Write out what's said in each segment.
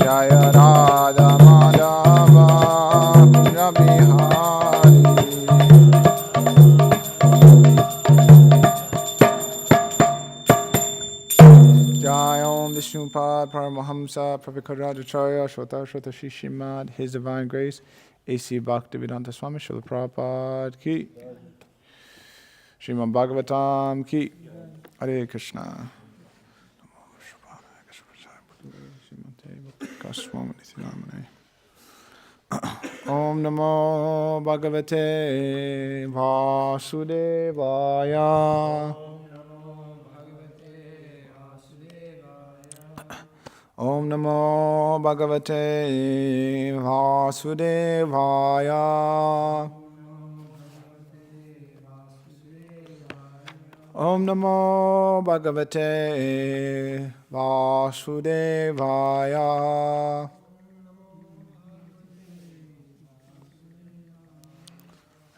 Jaya Radha Madhava Bihari. Jai Om Vishnupad Paramahamsa Pravikarajarya Shota Shota Shishimad, His Divine Grace, A.C. Bhaktivedanta Swami Srila Prabhupada Ki, Srimad Bhagavatam Ki, Hare Krishna. Om Namo Bhagavate Vasudevaya. Om Namo Bhagavate Vasudevaya. Om Namo Bhagavate Vasudevaya.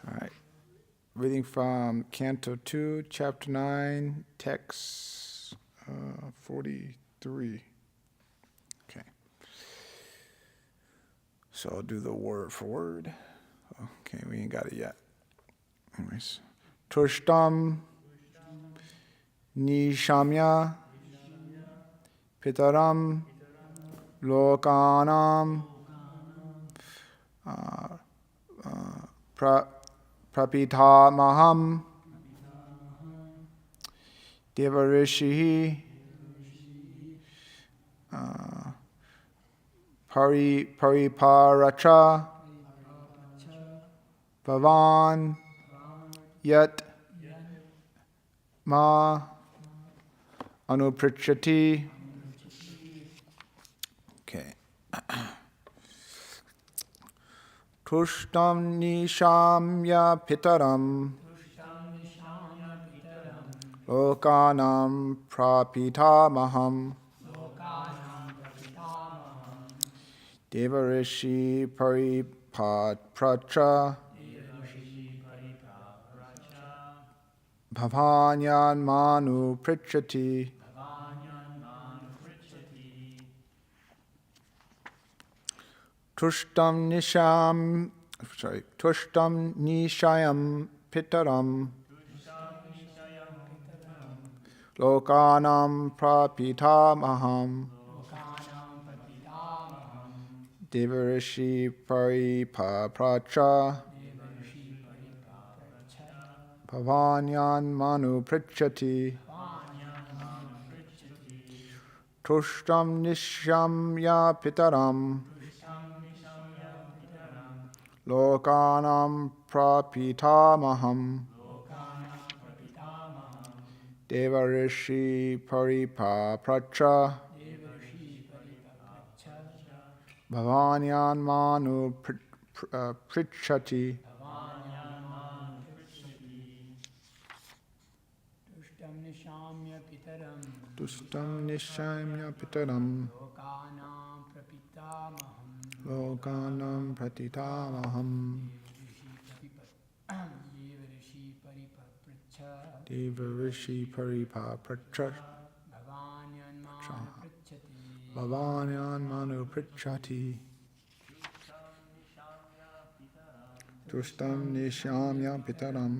All right. Reading from Canto 2, Chapter 9, Text 43. Okay. So I'll do the word for word. Okay, we ain't got it yet. Anyways. Tushtam Nishamya Pitaram Lokanam Prapitamaham Devarishi Pariparacha Bhavan Yat Ma Anuprichati. Okay. Tushtam Nishamya Pitaram Lokanam Prapitamaham Devarishi Paripatracha Bhavanyan Manu Prichati. Tushtam Nishayam Pitaram Lokanam Prapitamaham Devarishi Paripatracha Bhavanyan Manu Prichati. Tushtam Nishamya Pitaram Lokanam Prapitamaham Devarishi Paripatracha Bhavanyan Manu Prichati. Tushtam Nishamya Pitaram Lokanam Pratitamaham Devarishi Paripatracha Bhavanyan Manu Prichati. Tushtam Nishamya Pitaram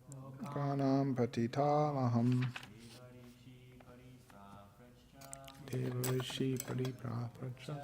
Lokanam Pratitamaham Devarishi Paripatracha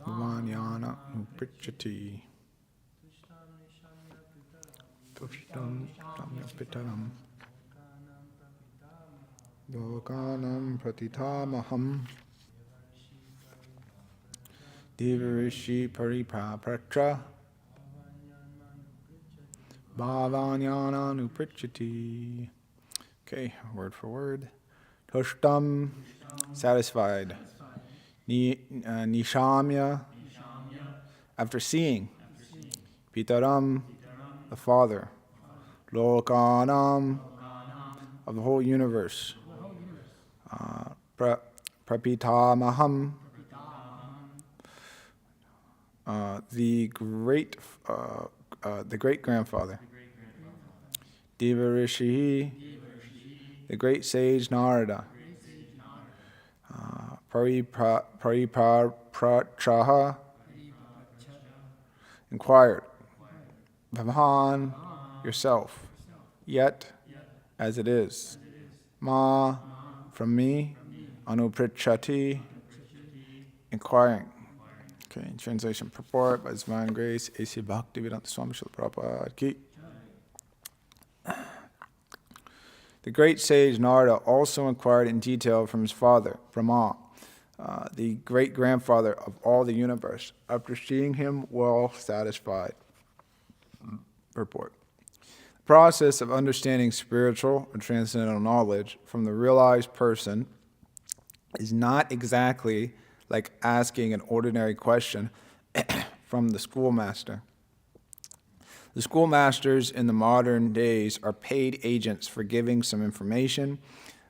Bhavanyana Uprichati. Tushtam Pitaram Lokanam Pratitamaham Devarishi Paripatracha Bhavanyana Uprichati. Okay, word for word. Tushtam, satisfied. Nishamya, after seeing Pitaram, the Father, Lokanam, of the whole universe, Prapitamaham, the great grandfather, Devarishi, the great sage Narada, Pariprachaha, inquired, Bhavahan, yourself, yet as it is, Ma, from me, Anuprichati, inquiring. Okay, translation purport by His Divine Grace, A.C. Bhaktivedanta Swami Srila Prabhupada Ki. The great sage Narada also inquired in detail from his father, Brahma, the great-grandfather of all the universe, after seeing him well satisfied. Purport. The process of understanding spiritual or transcendental knowledge from the realized person is not exactly like asking an ordinary question from the schoolmaster. The schoolmasters in the modern days are paid agents for giving some information,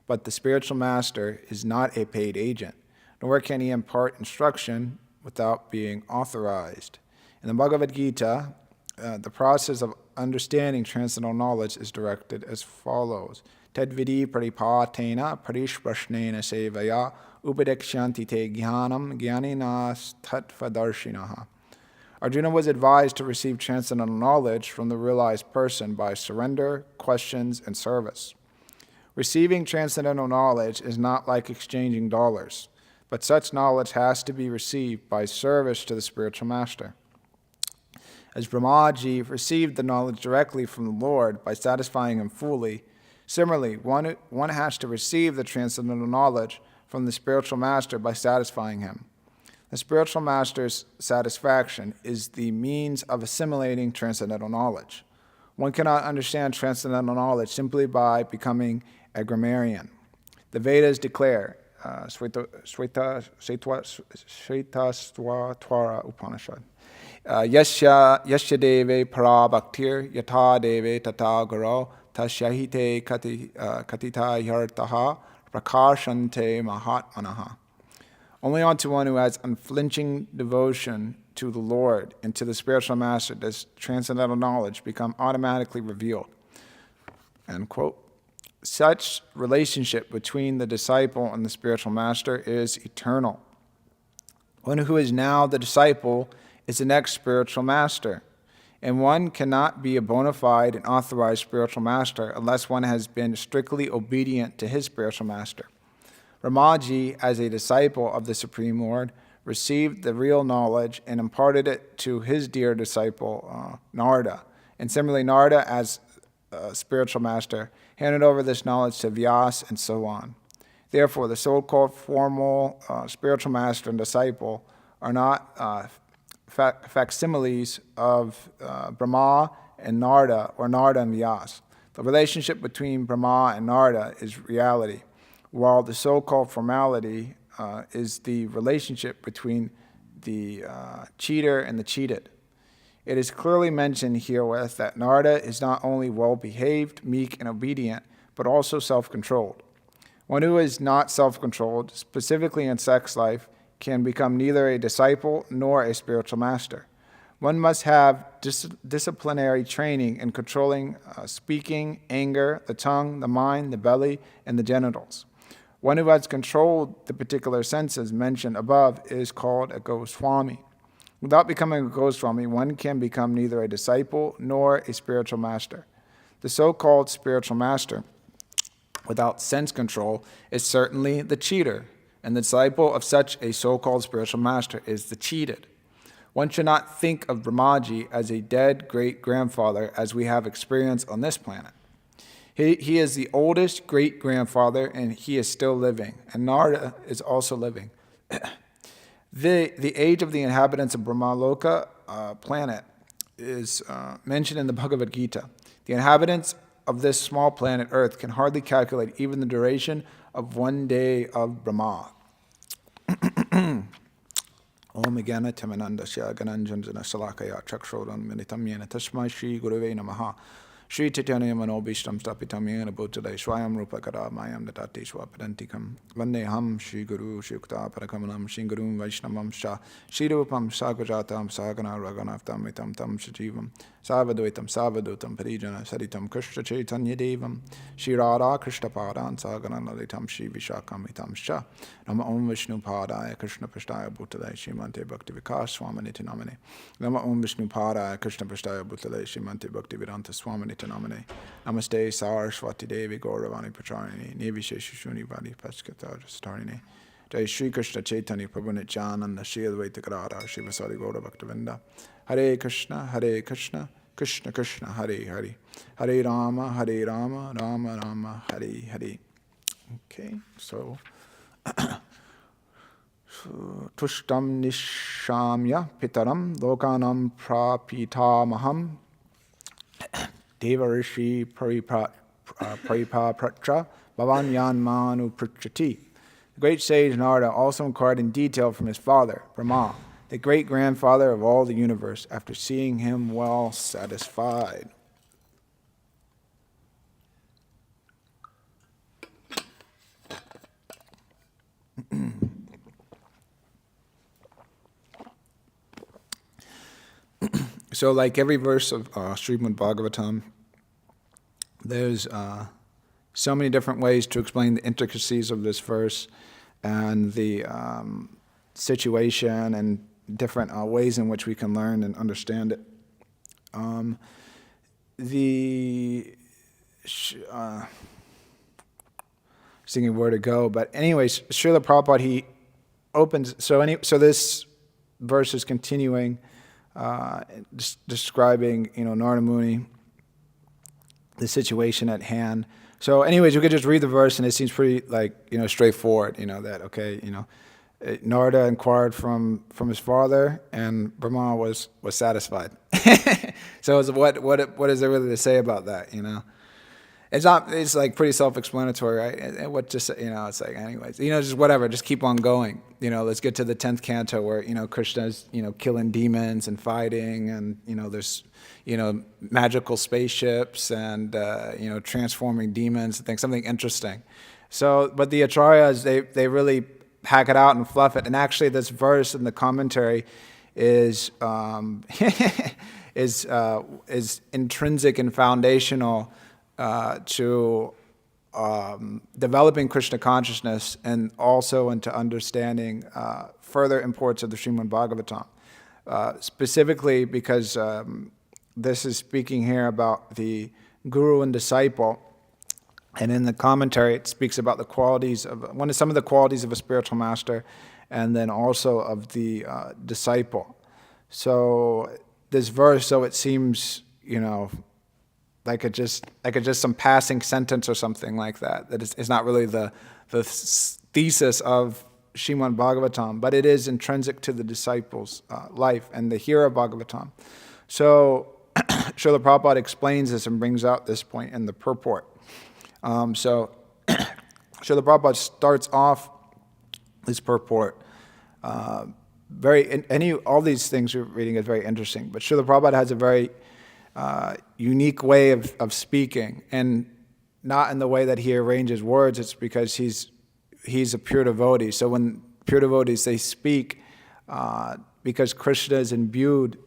but the spiritual master is not a paid agent, nor can he impart instruction without being authorized. In the Bhagavad Gita, the process of understanding transcendental knowledge is directed as follows. Tadvidi paripatena parishprashnena sevaya upadekshanti te jnanam jnaninas tattvadarshinaha. Arjuna was advised to receive transcendental knowledge from the realized person by surrender, questions, and service. Receiving transcendental knowledge is not like exchanging dollars, but such knowledge has to be received by service to the spiritual master. As Brahmaji received the knowledge directly from the Lord by satisfying him fully, similarly, one has to receive the transcendental knowledge from the spiritual master by satisfying him. The spiritual master's satisfaction is the means of assimilating transcendental knowledge. One cannot understand transcendental knowledge simply by becoming a grammarian. The Vedas declare, Shvetastwara Upanishad, Yasya deve para bhaktir yata deve tata garo tasyahite katita yartaha prakashante mahatmanaha. Only unto one who has unflinching devotion to the Lord and to the spiritual master does transcendental knowledge become automatically revealed. End quote. Such relationship between the disciple and the spiritual master is eternal. One who is now the disciple is the next spiritual master, and one cannot be a bona fide and authorized spiritual master unless one has been strictly obedient to his spiritual master. Ramaji, as a disciple of the Supreme Lord, received the real knowledge and imparted it to his dear disciple, Narada. And similarly, Narada, as a spiritual master, handed over this knowledge to Vyas and so on. Therefore, the so-called formal spiritual master and disciple are not facsimiles of Brahma and Narada, or Narada and Vyas. The relationship between Brahma and Narada is reality, while the so-called formality is the relationship between the cheater and the cheated. It is clearly mentioned herewith that Narada is not only well-behaved, meek, and obedient, but also self-controlled. One who is not self-controlled, specifically in sex life, can become neither a disciple nor a spiritual master. One must have disciplinary training in controlling speaking, anger, the tongue, the mind, the belly, and the genitals. One who has controlled the particular senses mentioned above is called a Goswami. Without becoming a Goswami, one can become neither a disciple nor a spiritual master. The so-called spiritual master, without sense control, is certainly the cheater, and the disciple of such a so-called spiritual master is the cheated. One should not think of Brahmaji as a dead great-grandfather as we have experienced on this planet. He is the oldest great-grandfather, and he is still living, and Narada is also living. The age of the inhabitants of Brahmaloka planet is mentioned in the Bhagavad Gita. The inhabitants of this small planet Earth can hardly calculate even the duration of one day of Brahma. Om Igana Timanandasya Gananjanjana Salakaya Chakshrodam Minitam Yena Tasmai Shri Guruve Namaha Shri Chaitanya Manobishtam Stapitam Yena Bhutale Swayam Rupa Kara Mayam Datati Swapadantikam Vandeham Shri Guru Shri Yukta Parakamanam Shri Gurum Vaishnamam Sha Shri Rupam Sagujatam Sagana Raganavtam Vitam Tam Shajivam Savaduitam Savadutam Parijana Saritam Krishna Chaitanya Devam Shri Radha Krishna Padan Sagana Lalitam Shri Vishakam Vitam Sha Nama Om Vishnu Padaya Krishna Prashtaya Bhutale Shrimante Bhakti Vikas Swamaniti Namane Nama Om Vishnu Padaya Krishna Prashtaya Bhutale Shrimante Bhakti Vedanta Swamaniti Namane Namaste Saraswati Devi Gauravani Pacharini Nivisheshishuni Vadi Paskata Starini Jai Shri Krishna Chaitanya Prabhu Nityananda Shri Advaita Gadadhar Shri Vasari Gaura Bhaktivinoda Hare Krishna Krishna Krishna Hare Hare Hare Rama Rama Rama Hare Hare. Okay, so Tushtam Nishamya Pitaram Lokanam Prapitamaham Devarishi Paripapratra Bhavanyan Manu Prachati. The great sage Narada also inquired in detail from his father, Brahma, the great-grandfather of all the universe, after seeing him well satisfied. So like every verse of Srimad Bhagavatam, there's so many different ways to explain the intricacies of this verse and the situation and different ways in which we can learn and understand it. Thinking where to go, but anyways, Srila Prabhupada, he opens, so this verse is continuing describing, Narada Muni, the situation at hand. So anyways, we could just read the verse and it seems pretty straightforward, that, okay, Narada inquired from his father and Brahma was satisfied. So what is there really to say about that, It's like pretty self-explanatory, right? And what just, it's like, anyways, just whatever, just keep on going. Let's get to the 10th canto where, Krishna's, killing demons and fighting and, there's, magical spaceships and, transforming demons and things, something interesting. So, but the Acharyas, they really hack it out and fluff it. And actually this verse in the commentary is, is intrinsic and foundational to developing Krishna consciousness and also into understanding further imports of the Srimad Bhagavatam. Specifically because this is speaking here about the guru and disciple, and in the commentary it speaks about the qualities of some of the qualities of a spiritual master, and then also of the disciple. So this verse, so it seems, like it just some passing sentence or something like that. That is not really the thesis of Srimad Bhagavatam, but it is intrinsic to the disciple's life and the hero Bhagavatam. So Srila Prabhupada explains this and brings out this point in the purport. So Srila Prabhupada starts off this purport. All these things we're reading is very interesting, but Srila Prabhupada has a very unique way of speaking, and not in the way that he arranges words. It's because he's a pure devotee. So when pure devotees, they speak, because Krishna is imbued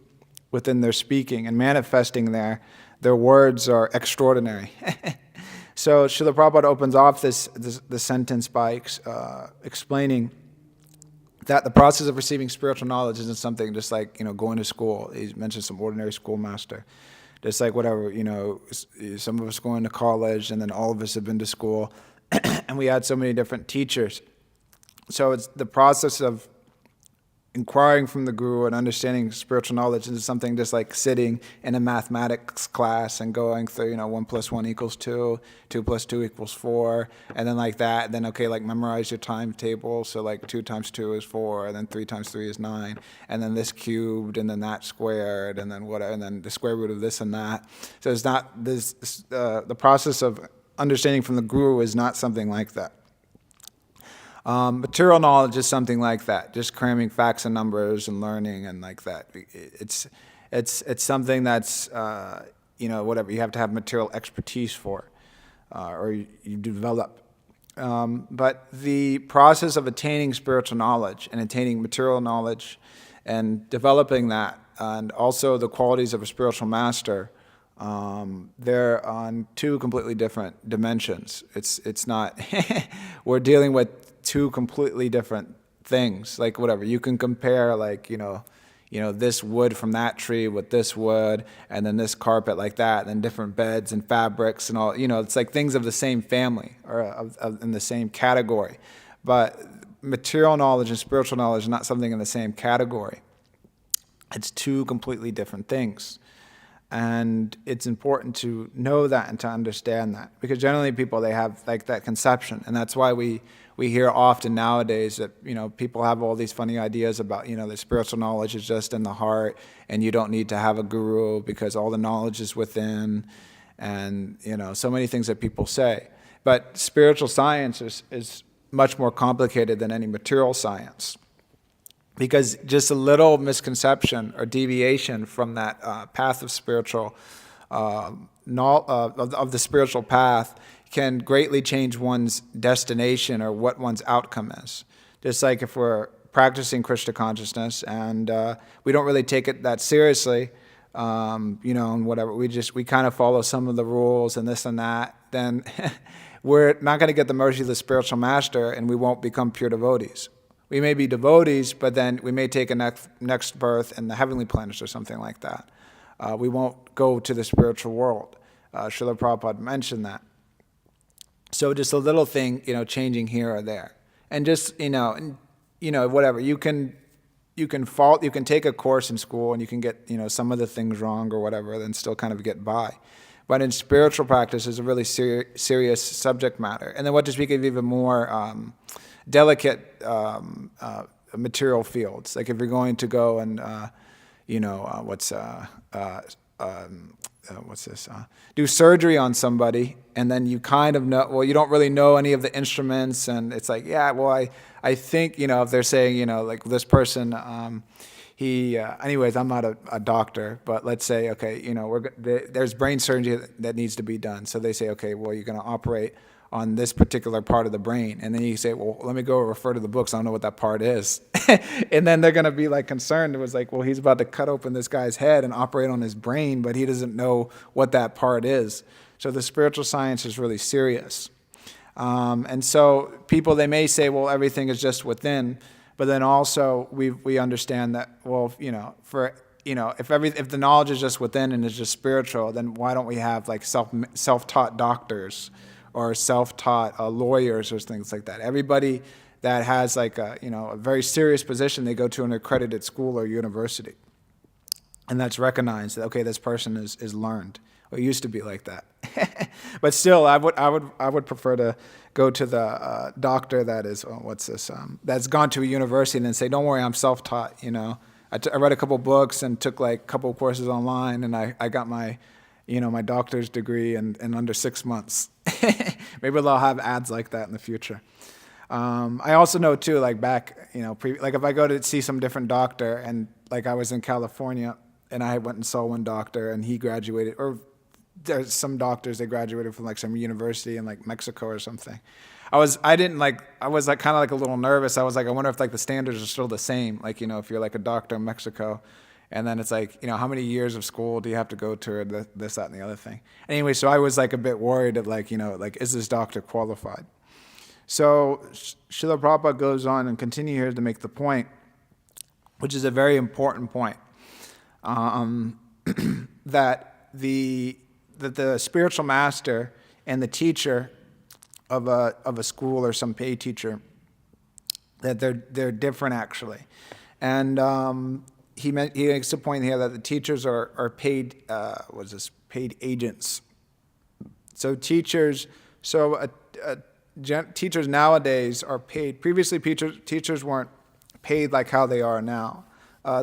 within their speaking and manifesting their words are extraordinary. So Srila Prabhupada opens off this sentence by explaining that the process of receiving spiritual knowledge isn't something just like, going to school. He mentioned some ordinary schoolmaster. Just like whatever, some of us going to college, and then all of us have been to school, and we had so many different teachers. So it's the process of inquiring from the guru and understanding spiritual knowledge is something just like sitting in a mathematics class and going through, 1 + 1 = 2, 2 + 2 = 4, and then like that, and then memorize your timetable. So 2 × 2 is 4, and then 3 × 3 is 9, and then this cubed, and then that squared, and then whatever, and then the square root of this and that. So it's not this. The process of understanding from the guru is not something like that. Material knowledge is something like that, just cramming facts and numbers and learning and like that. It's something that's whatever you have to have material expertise for, or you develop. But the process of attaining spiritual knowledge and attaining material knowledge and developing that, and also the qualities of a spiritual master, they're on two completely different dimensions. It's not, we're dealing with two completely different things. Like whatever, you can compare like, this wood from that tree with this wood, and then this carpet like that, and then different beds and fabrics and all, it's like things of the same family or in the same category. But material knowledge and spiritual knowledge are not something in the same category. It's two completely different things. And it's important to know that and to understand that, because generally people, they have like that conception, and that's why we hear often nowadays that people have all these funny ideas about that spiritual knowledge is just in the heart, and you don't need to have a guru because all the knowledge is within, and so many things that people say. But spiritual science is much more complicated than any material science. Because just a little misconception or deviation from that path of spiritual, of the spiritual path, can greatly change one's destination or what one's outcome is. Just like if we're practicing Krishna consciousness and we don't really take it that seriously, and whatever, we kind of follow some of the rules and this and that, then we're not going to get the mercy of the spiritual master, and we won't become pure devotees. We may be devotees, but then we may take a next birth in the heavenly planets or something like that. We won't go to the spiritual world. Srila Prabhupada mentioned that. So just a little thing, changing here or there, and just whatever, you can take a course in school and you can get some of the things wrong or whatever, then still kind of get by. But in spiritual practice, is a really serious subject matter, and then what to speak of even more delicate material fields. Like if you're going to go and do surgery on somebody, and then you kind of know, well, you don't really know any of the instruments, and it's like, yeah, well, I think, if they're saying, like this person, anyways, I'm not a doctor, but let's say, okay, there's brain surgery that needs to be done. So they say, okay, well, you're going to operate on this particular part of the brain. And then you say, well, let me go refer to the books. I don't know what that part is. And then they're going to be like concerned. It was like, well, he's about to cut open this guy's head and operate on his brain, but he doesn't know what that part is. So the spiritual science is really serious. And so people, they may say, well, everything is just within. But then also we understand that, well, if the knowledge is just within and is just spiritual, then why don't we have like self-taught doctors or self-taught lawyers or things like that? Everybody that has like a very serious position, they go to an accredited school or university, and that's recognized that, okay, this person is learned. Well, it used to be like that, but still, I would prefer to go to the doctor that is that's gone to a university and then say, don't worry, I'm self-taught. I read a couple books and took like a couple courses online, and I got my my doctor's degree in under 6 months. Maybe they'll have ads like that in the future. I also know too, like back, like if I go to see some different doctor, and like I was in California and I went and saw one doctor and he graduated, or there's some doctors, they graduated from like some university in like Mexico or something. I was kind of like a little nervous. I was like, I wonder if like the standards are still the same. Like, if you're like a doctor in Mexico, and then it's like, how many years of school do you have to go to, or this, that, and the other thing. Anyway, so I was like a bit worried of like, is this doctor qualified? So Srila Prabhupada goes on and continue here to make the point, which is a very important point, that the spiritual master and the teacher of a school or some paid teacher, that they're different actually, and he makes a point here that the teachers are paid paid agents. So teachers nowadays are paid. Previously, teachers weren't paid like how they are now.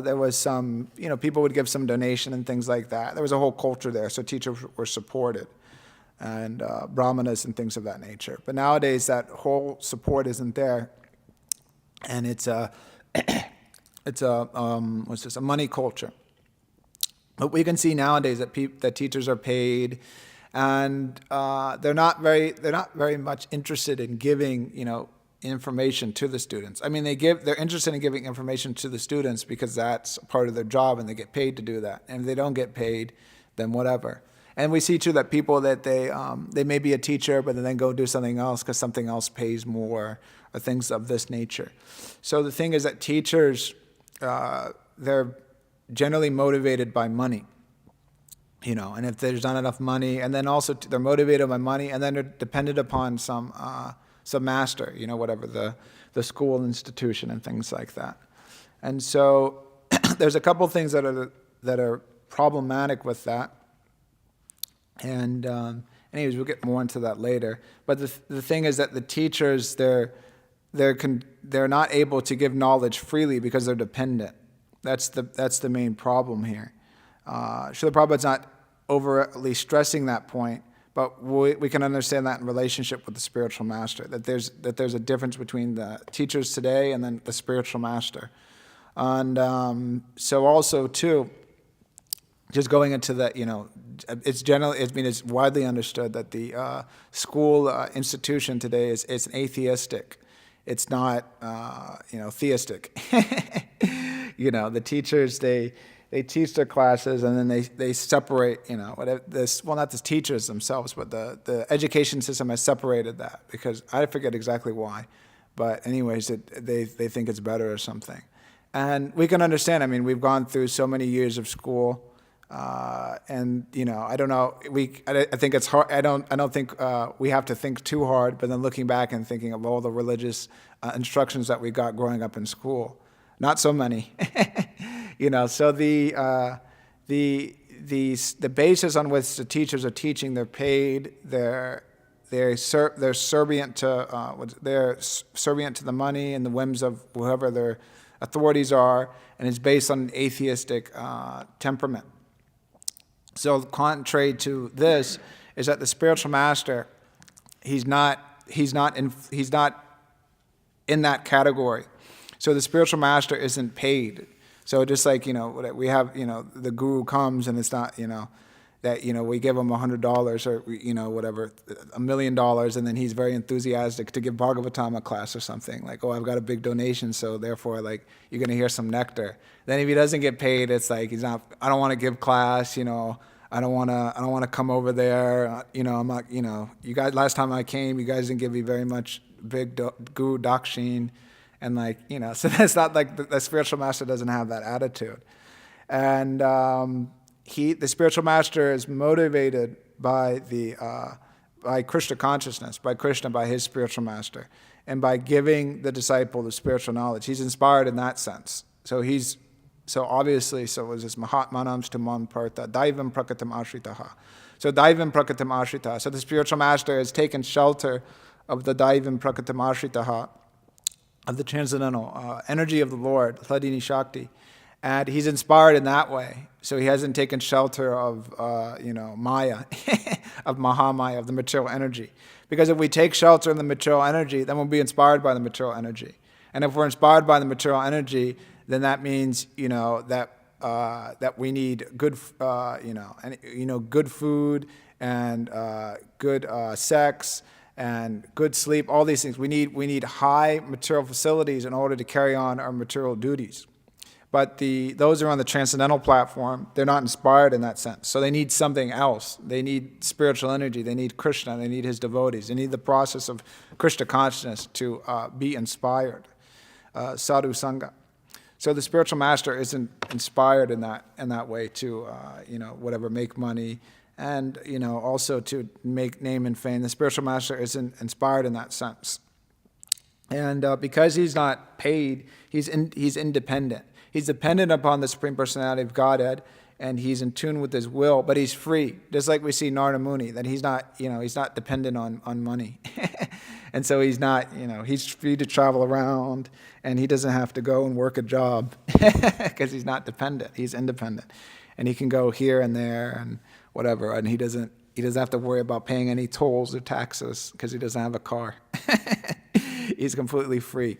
There was some, people would give some donation and things like that. There was a whole culture there, so teachers were supported, and brahmanas and things of that nature. But nowadays, that whole support isn't there. and it's a a money culture. But we can see nowadays that teachers are paid, and they're not very much interested in giving information to the students. I mean, they're interested in giving information to the students because that's part of their job, and they get paid to do that. And if they don't get paid, then whatever. And we see too that people that they may be a teacher, but then go do something else because something else pays more, or things of this nature. So the thing is that teachers, they're generally motivated by money, and if there's not enough money, and then also they're motivated by money, and then they're dependent upon some master, whatever the school institution and things like that. And so there's a couple things that are problematic with that. And anyways, we'll get more into that later. But the thing is that the teachers, they're not able to give knowledge freely because they're dependent. That's the main problem here. Srila Prabhupada's not overtly stressing that point, but we can understand that in relationship with the spiritual master, that there's a difference between the teachers today and then the spiritual master. And so also too, just going into that, it's widely understood that the school institution today is an atheistic. It's not theistic. The teachers, they teach their classes, and then they separate, not the teachers themselves, but the education system has separated that, because I forget exactly why, but anyways, they think it's better or something. And we can understand. I mean, we've gone through so many years of school, and I don't know. I think it's hard. I don't think we have to think too hard. But then looking back and thinking of all the religious instructions that we got growing up in school, not so many. So the basis on which the teachers are teaching, they're paid. They're subservient to the money and the whims of whoever their authorities are, and it's based on an atheistic temperament. So contrary to this is that the spiritual master, he's not in that category. So the spiritual master isn't paid. So just like we have, the guru comes, and it's not that we give him $100 or whatever, $1 million, and then he's very enthusiastic to give Bhagavatam a class or something, like, oh, I've got a big donation, so therefore, like, you're going to hear some nectar. Then if he doesn't get paid, it's like he's not. I don't want to give class, I don't want to come over there. I'm not. You guys. Last time I came, you guys didn't give me very much big guru dakshin, and so that's not like the spiritual master doesn't have that attitude, and the spiritual master is motivated by by Krishna consciousness, by Krishna, by his spiritual master, and by giving the disciple the spiritual knowledge. He's inspired in that sense. So obviously, it was this Mahatmanam Stamam Partha, Daivam Prakatam Ashritaha. So Daivam Prakatam Ashritaha. So the spiritual master has taken shelter of the Daivam Prakatam Ashritaha, of the transcendental energy of the Lord, Hladini Shakti. And he's inspired in that way. So he hasn't taken shelter of, Maya, of Mahamaya, of the material energy. Because if we take shelter in the material energy, then we'll be inspired by the material energy. And if we're inspired by the material energy, then that means, that we need good, good food and good sex and good sleep. All these things. We need high material facilities in order to carry on our material duties. But those are on the transcendental platform. They're not inspired in that sense. So they need something else. They need spiritual energy. They need Krishna. They need his devotees. They need the process of Krishna consciousness to be inspired. Sadhu Sangha. So the spiritual master isn't inspired in that way to make money, and also to make name and fame. The spiritual master isn't inspired in that sense. And because he's not paid, he's independent. He's dependent upon the Supreme Personality of Godhead, and he's in tune with his will, but he's free. Just like we see Narada Muni, that he's not dependent on money. And so he's not, he's free to travel around, and he doesn't have to go and work a job because he's not dependent. He's independent. And he can go here and there and whatever, and he doesn't have to worry about paying any tolls or taxes because he doesn't have a car. He's completely free.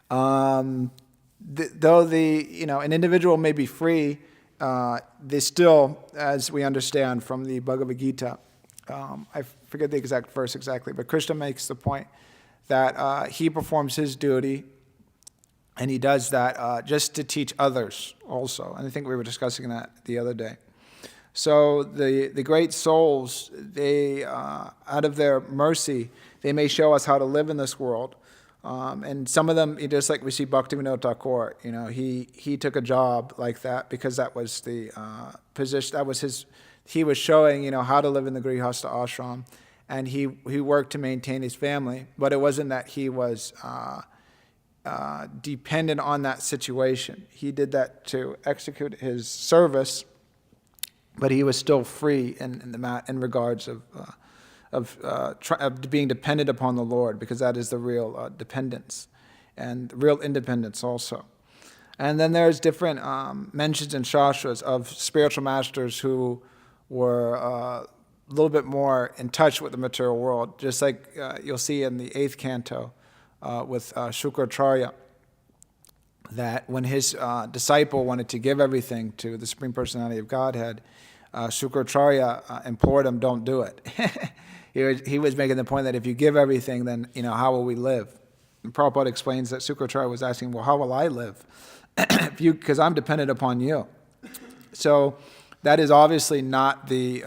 Though an individual may be free, they still, as we understand from the Bhagavad Gita, I forget the exact verse exactly, but Krishna makes the point that he performs his duty, and he does that just to teach others also. And I think we were discussing that the other day. So the great souls, they, out of their mercy, they may show us how to live in this world. And some of them, just like we see Bhaktivinoda Thakur, he took a job like that because that was the position, that was his, he was showing, how to live in the Grihastha ashram, and he worked to maintain his family, but it wasn't that he was dependent on that situation. He did that to execute his service, but he was still free in regards of being dependent upon the Lord, because that is the real dependence and real independence also. And then there's different mentions in Shastras of spiritual masters who were a little bit more in touch with the material world, just like you'll see in the 8th canto with Shukracharya, that when his disciple wanted to give everything to the Supreme Personality of Godhead, Shukracharya implored him, don't do it. He was making the point that if you give everything, then how will we live? And Prabhupada explains that Shukracharya was asking, well, how will I live? Because I'm dependent upon you. So that is obviously not the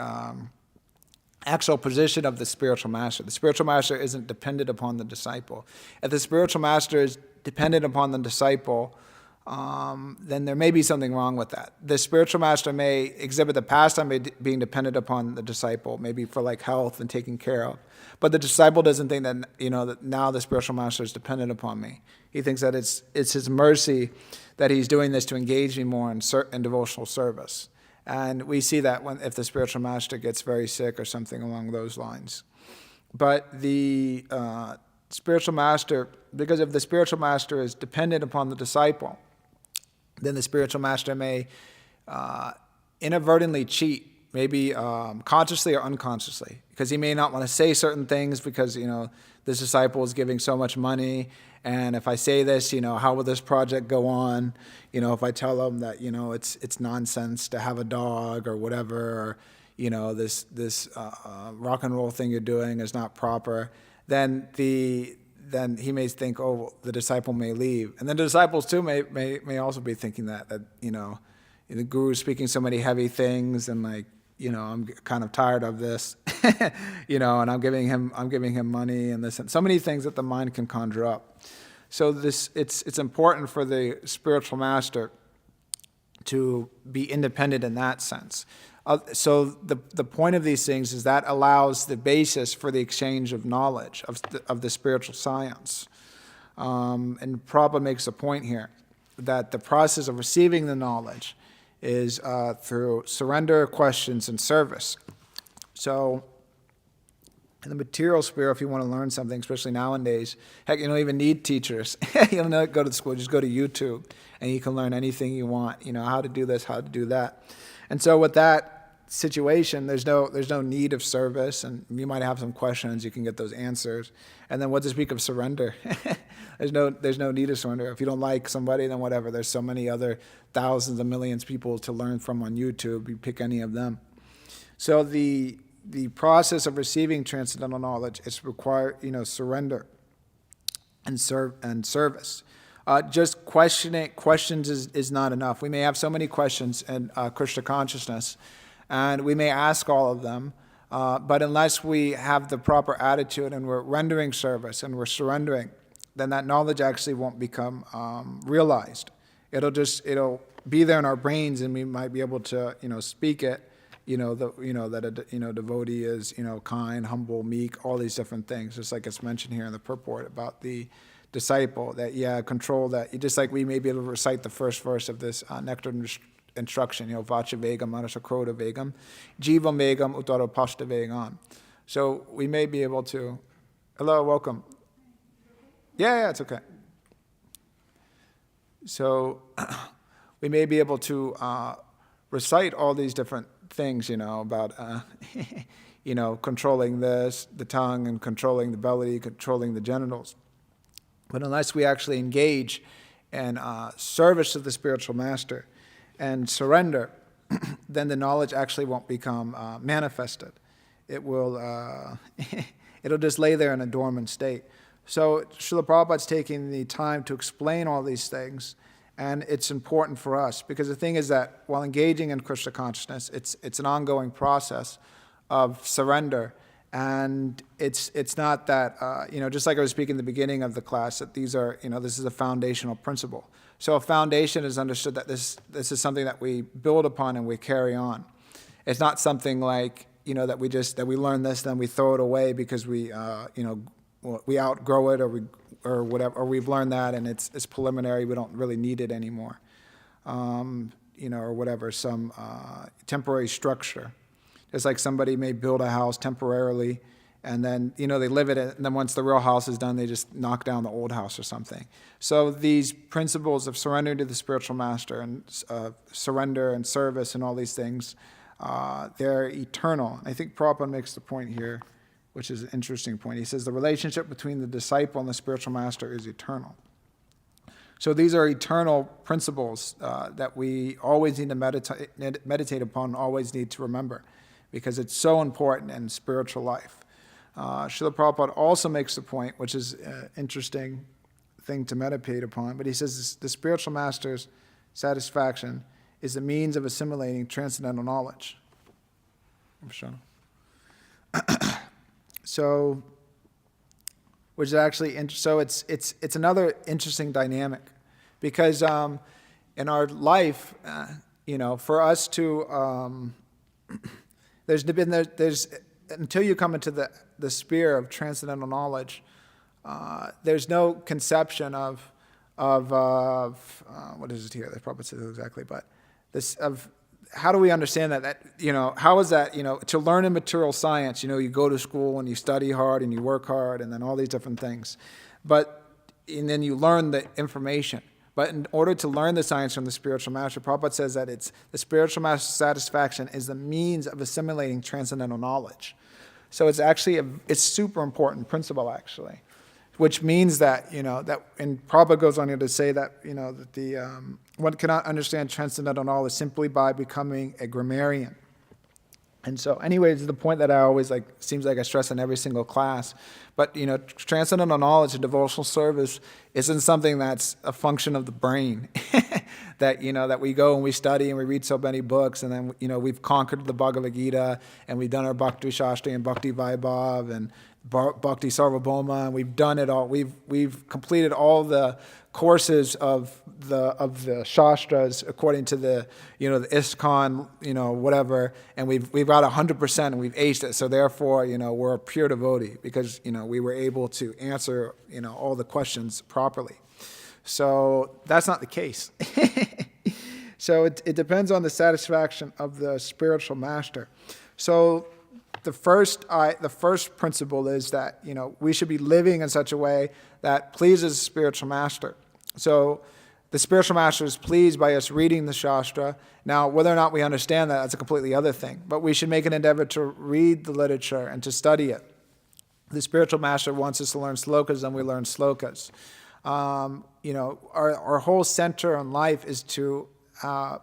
actual position of the spiritual master. The spiritual master isn't dependent upon the disciple. If the spiritual master is dependent upon the disciple, then there may be something wrong with that. The spiritual master may exhibit the pastime of being dependent upon the disciple, maybe for like health and taking care of. But the disciple doesn't think that that now the spiritual master is dependent upon me. He thinks that it's his mercy that he's doing this to engage me more in devotional service. And we see that if the spiritual master gets very sick or something along those lines. But the spiritual master, because if the spiritual master is dependent upon the disciple, then the spiritual master may inadvertently cheat, maybe consciously or unconsciously, because he may not want to say certain things because, this disciple is giving so much money, and if I say this, how will this project go on? If I tell him that, it's nonsense to have a dog or whatever, or, this rock and roll thing you're doing is not proper, then he may think, oh, the disciple may leave. And then the disciples too may also be thinking that the guru is speaking so many heavy things, and I'm kind of tired of this, and I'm giving him money and this, and so many things that the mind can conjure up. So it's important for the spiritual master to be independent in that sense. So the point of these things is that allows the basis for the exchange of knowledge, of the spiritual science. And Prabhupada makes a point here that the process of receiving the knowledge is through surrender, questions, and service. So in the material sphere, if you want to learn something, especially nowadays, heck, you don't even need teachers. You don't go to school, just go to YouTube, and you can learn anything you want, how to do this, how to do that. And so with that situation, there's no need of service, and you might have some questions, you can get those answers. And then what to speak of surrender? There's no need of surrender. If you don't like somebody, then whatever. There's so many other thousands of millions of people to learn from on YouTube. You pick any of them. So the process of receiving transcendental knowledge is require surrender and service. Just questions is not enough. We may have so many questions in Krishna consciousness, and we may ask all of them, but unless we have the proper attitude and we're rendering service and we're surrendering, then that knowledge actually won't become realized. It'll be there in our brains, and we might be able to speak it. That a devotee is kind, humble, meek, all these different things, just like it's mentioned here in the purport about the disciple, that control that, just like we may be able to recite the first verse of this nectar instruction, vacha vegam manasakroda vegam jiva vegam uttara pashta vegam. So we may be able to, hello, welcome. Yeah, it's okay. So we may be able to recite all these different things, about, controlling this, the tongue, and controlling the belly, controlling the genitals. But unless we actually engage in service to the spiritual master and surrender, then the knowledge actually won't become manifested. It will, it'll just lay there in a dormant state. So Srila Prabhupada's taking the time to explain all these things, and it's important for us, because the thing is that while engaging in Krishna consciousness, it's an ongoing process of surrender, and it's not that, just like I was speaking at the beginning of the class, that these are, this is a foundational principle. So a foundation is understood that this is something that we build upon and we carry on. It's not something like, that we learn this, then we throw it away because we outgrow it, or whatever, or we've learned that and it's preliminary, we don't really need it anymore, or whatever, some temporary structure. It's like somebody may build a house temporarily, and then, they live in it, and then once the real house is done, they just knock down the old house or something. So these principles of surrender to the spiritual master and surrender and service and all these things, they're eternal. I think Prabhupada makes the point here, which is an interesting point. He says the relationship between the disciple and the spiritual master is eternal. So these are eternal principles that we always need to meditate upon, always need to remember, because it's so important in spiritual life. Srila Prabhupada also makes the point, which is an interesting thing to meditate upon, but he says the spiritual master's satisfaction is the means of assimilating transcendental knowledge. So, which is actually so it's another interesting dynamic, because in our life, for us to there's until you come into the sphere of transcendental knowledge, there's no conception of what is it here? They probably said it exactly, but this of how do we understand that how is that to learn in material science, you go to school and you study hard and you work hard and then all these different things, and then you learn the information. But in order to learn the science from the spiritual master, Prabhupada says that it's the spiritual master's satisfaction is the means of assimilating transcendental knowledge. So it's actually it's super important principle, actually, which means that and Prabhupada goes on here to say that that the one cannot understand transcendental knowledge simply by becoming a grammarian. And so, anyways, the point that I always seems like I stress in every single class. But transcendental knowledge and devotional service isn't something that's a function of the brain. that we go and we study and we read so many books, and then we've conquered the Bhagavad Gita, and we've done our Bhakti Shastri and Bhakti Vaibhav and Bhakti Sarvabhauma, and we've done it all. We've completed all the courses of the Shastras according to the the ISKCON whatever, and we've got 100% and we've aced it. So therefore we're a pure devotee because we were able to answer all the questions properly. So that's not the case. So it depends on the satisfaction of the spiritual master. So the first principle is that we should be living in such a way that pleases the spiritual master. So the spiritual master is pleased by us reading the Shastra. Now, whether or not we understand that, that's a completely other thing. But we should make an endeavor to read the literature and to study it. The spiritual master wants us to learn slokas, and we learn slokas. Our whole center in life is to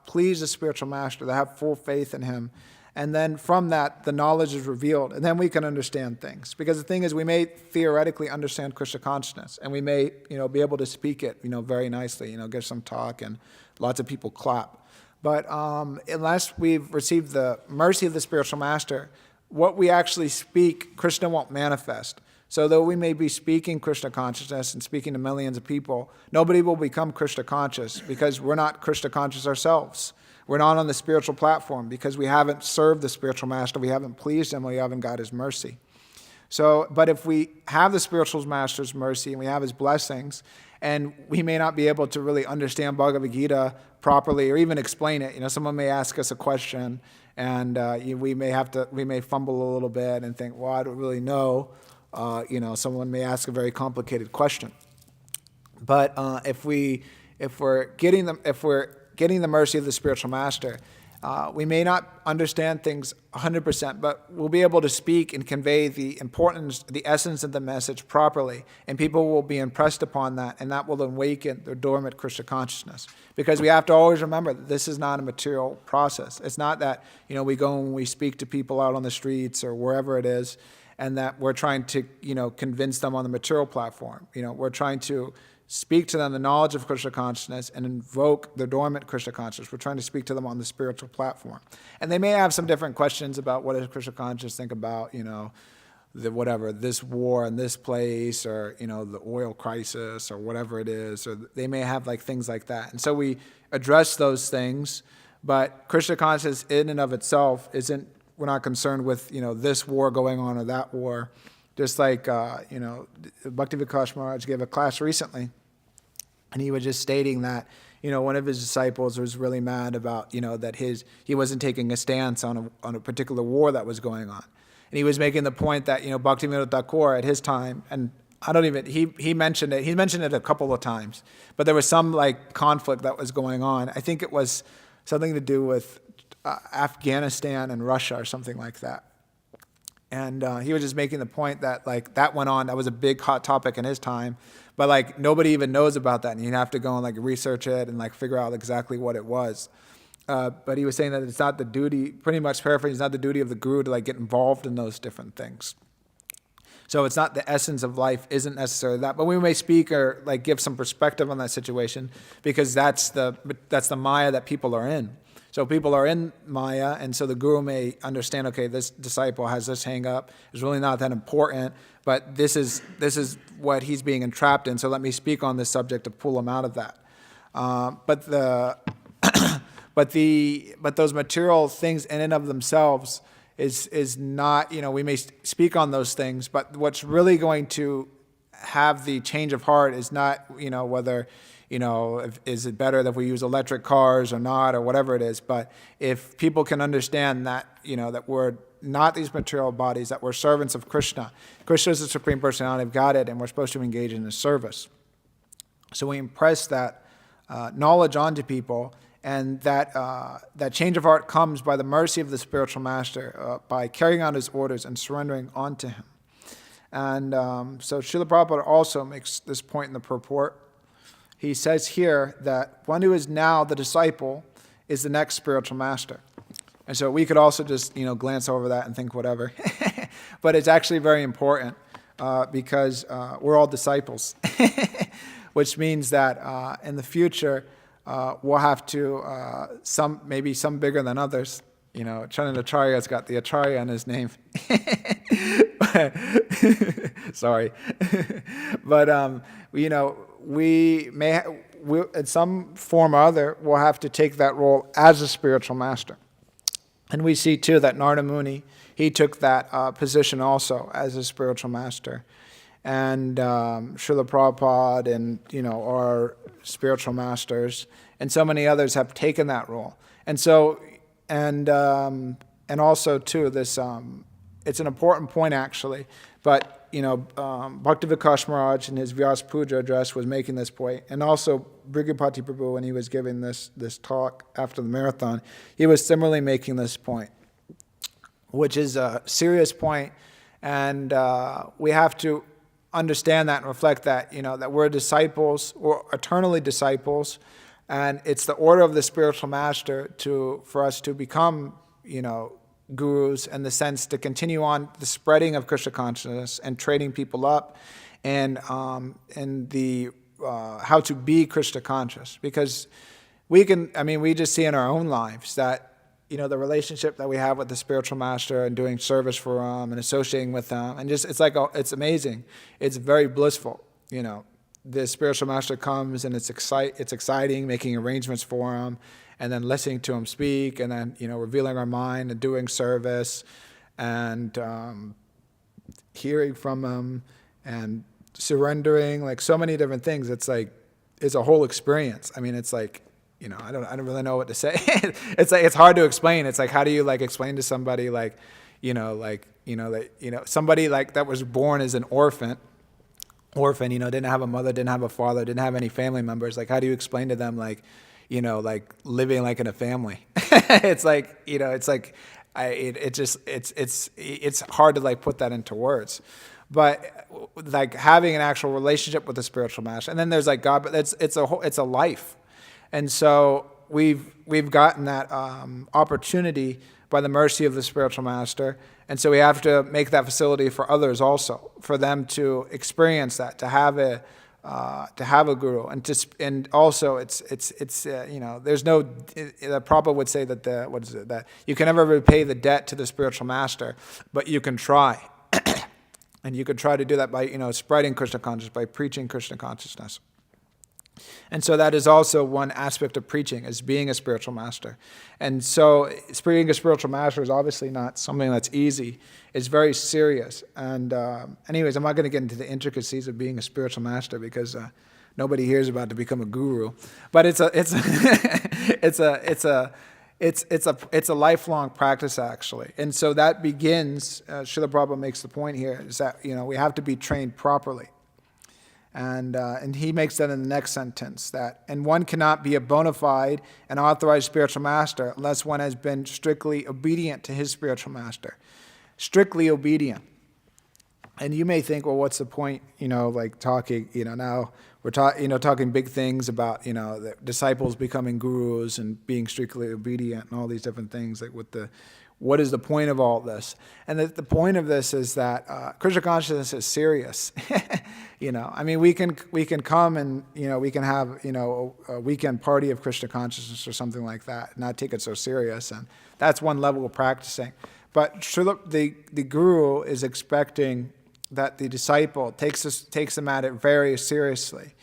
please the spiritual master, to have full faith in him. And then from that, the knowledge is revealed, and then we can understand things. Because the thing is, we may theoretically understand Krishna consciousness, and we may, be able to speak it, very nicely, give some talk, and lots of people clap. But unless we've received the mercy of the spiritual master, what we actually speak, Krishna won't manifest. So though we may be speaking Krishna consciousness and speaking to millions of people, nobody will become Krishna conscious because we're not Krishna conscious ourselves. We're not on the spiritual platform because we haven't served the spiritual master, we haven't pleased him, we haven't got his mercy. So, but if we have the spiritual master's mercy and we have his blessings, and we may not be able to really understand Bhagavad Gita properly or even explain it. Someone may ask us a question, and we may fumble a little bit and think, well, I don't really know. Someone may ask a very complicated question. But if we're getting the mercy of the spiritual master, We may not understand things 100%, but we'll be able to speak and convey the importance, the essence of the message properly, and people will be impressed upon that, and that will awaken their dormant Krishna consciousness. Because we have to always remember that this is not a material process. It's not that, we go and we speak to people out on the streets or wherever it is, and that we're trying to, convince them on the material platform. We're trying to speak to them the knowledge of Krishna consciousness and invoke the dormant Krishna consciousness. We're trying to speak to them on the spiritual platform. And they may have some different questions about what does Krishna consciousness think about, this war in this place, or, the oil crisis, or whatever it is, or they may have things like that. And so we address those things, but Krishna consciousness in and of itself we're not concerned with, this war going on or that war. Just like, Bhakti-Vikas Maharaj gave a class recently, and he was just stating that, one of his disciples was really mad about, that he wasn't taking a stance on a particular war that was going on. And he was making the point that, Bhaktivinoda Thakur at his time, and he mentioned it. He mentioned it a couple of times, but there was some conflict that was going on. I think it was something to do with Afghanistan and Russia or something like that. And he was just making the point that that went on. That was a big hot topic in his time, but nobody even knows about that, and you'd have to go and research it and figure out exactly what it was. But he was saying that it's not the duty, pretty much paraphrasing, it's not the duty of the guru to get involved in those different things. So it's not the essence of life, isn't necessarily that, but we may speak or give some perspective on that situation, because that's the Maya that people are in. So people are in Maya, and so the guru may understand, okay, this disciple has this hang up. It's really not that important, but this is what he's being entrapped in, so let me speak on this subject to pull him out of that. But those material things in and of themselves is not, we may speak on those things, but what's really going to have the change of heart is not, whether, is it better that we use electric cars or not, or whatever it is. But if people can understand that, that we're not these material bodies, that we're servants of Krishna. Krishna is the Supreme Personality of Godhead, and we're supposed to engage in His service. So we impress that knowledge onto people, and that change of heart comes by the mercy of the spiritual master, by carrying out his orders and surrendering onto him. And so Srila Prabhupada also makes this point in the purport. He says here that one who is now the disciple is the next spiritual master. And so we could also just, glance over that and think whatever. But it's actually very important because we're all disciples, which means that in the future we'll have to, maybe some bigger than others. Chananacharya's got the Acharya in his name. Sorry. But, we may, in some form or other, we'll have to take that role as a spiritual master. And we see, too, that Narada Muni, he took that position also as a spiritual master. And Srila Prabhupada and, our spiritual masters and so many others have taken that role. And so, and also, too, this, it's an important point, actually, but Bhakti-Vikas Maharaj in his Vyas Puja address was making this point, and also Kalki-Prabhu, when he was giving this talk after the marathon, he was similarly making this point, which is a serious point, and we have to understand that and reflect that, that we're disciples, or eternally disciples, and it's the order of the spiritual master for us to become, gurus, in the sense to continue on the spreading of Krishna consciousness and training people up and the how to be Krishna conscious. Because we just see in our own lives that, the relationship that we have with the spiritual master and doing service for them and associating with them, and just, it's amazing. It's very blissful, The spiritual master comes and it's exciting, making arrangements for him, and then listening to him speak, and then, revealing our mind and doing service, and hearing from him, and surrendering, so many different things. It's a whole experience. It's I don't really know what to say. It's hard to explain. It's how do you explain to somebody somebody that was born as an orphan, didn't have a mother, didn't have a father, didn't have any family members. How do you explain to them like living like in a family. It's like, it's hard to like put that into words. But like having an actual relationship with the spiritual master, and then there's like God, but it's a life, and so we've gotten that opportunity by the mercy of the spiritual master, and so we have to make that facility for others also, for them to experience that, to have a guru, and also it's there's no, the Prabhupada would say that that you can never repay the debt to the spiritual master, but you can try. And you could try to do that by, spreading Krishna consciousness, by preaching Krishna consciousness. And so that is also one aspect of preaching, is being a spiritual master. And so being a spiritual master is obviously not something that's easy. It's very serious. And anyways, I'm not going to get into the intricacies of being a spiritual master because nobody hears about to become a guru. But it's a lifelong practice, actually. And so that begins, Srila Prabhupada makes the point here, is that, we have to be trained properly. And he makes that in the next sentence, and one cannot be a bona fide and authorized spiritual master unless one has been strictly obedient to his spiritual master. Strictly obedient. And you may think, well, what's the point, like talking, now we're talking big things about, the disciples becoming gurus and being strictly obedient and all these different things, like what is the point of all this? And the point of this is that Krishna consciousness is serious. We can come and, we can have, a weekend party of Krishna consciousness or something like that, not take it so serious. And that's one level of practicing. But the guru is expecting that the disciple takes them at it very seriously.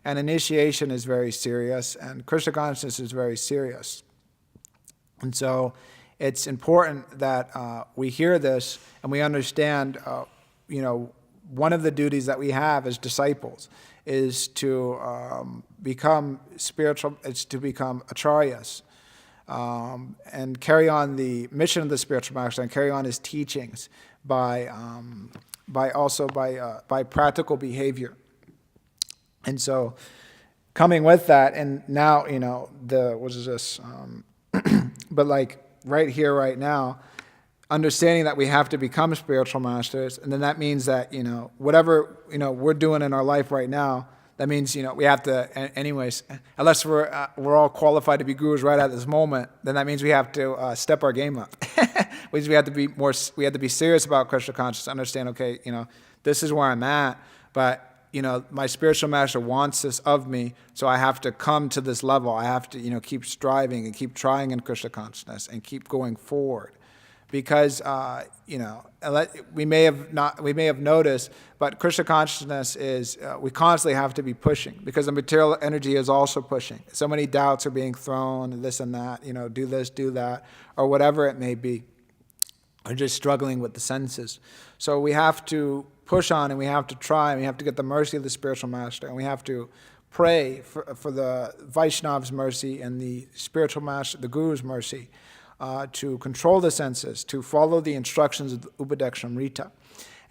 And initiation is very serious, and Krishna consciousness is very serious. And so it's important that we hear this and we understand, one of the duties that we have as disciples is to become spiritual, it's to become acharyas, and carry on the mission of the spiritual master and carry on his teachings by practical behavior. And so coming with that, and now, what is this? But like right here, right now, understanding that we have to become spiritual masters, and then that means that, whatever, we're doing in our life right now, that means, we have to, anyways, unless we're all qualified to be gurus right at this moment, then that means we have to step our game up. Which we have to be serious about Krishna consciousness, understand, okay, this is where I'm at, but, my spiritual master wants this of me, so I have to come to this level. I have to, keep striving and keep trying in Krishna consciousness and keep going forward. Because, we may have noticed, but Krishna consciousness is, we constantly have to be pushing, because the material energy is also pushing. So many doubts are being thrown, this and that, do this, do that, or whatever it may be, or just struggling with the senses. So we have to push on, and we have to try, and we have to get the mercy of the spiritual master, and we have to pray for the Vaishnav's mercy and the spiritual master, the Guru's mercy, to control the senses, to follow the instructions of the Upadekshramrita.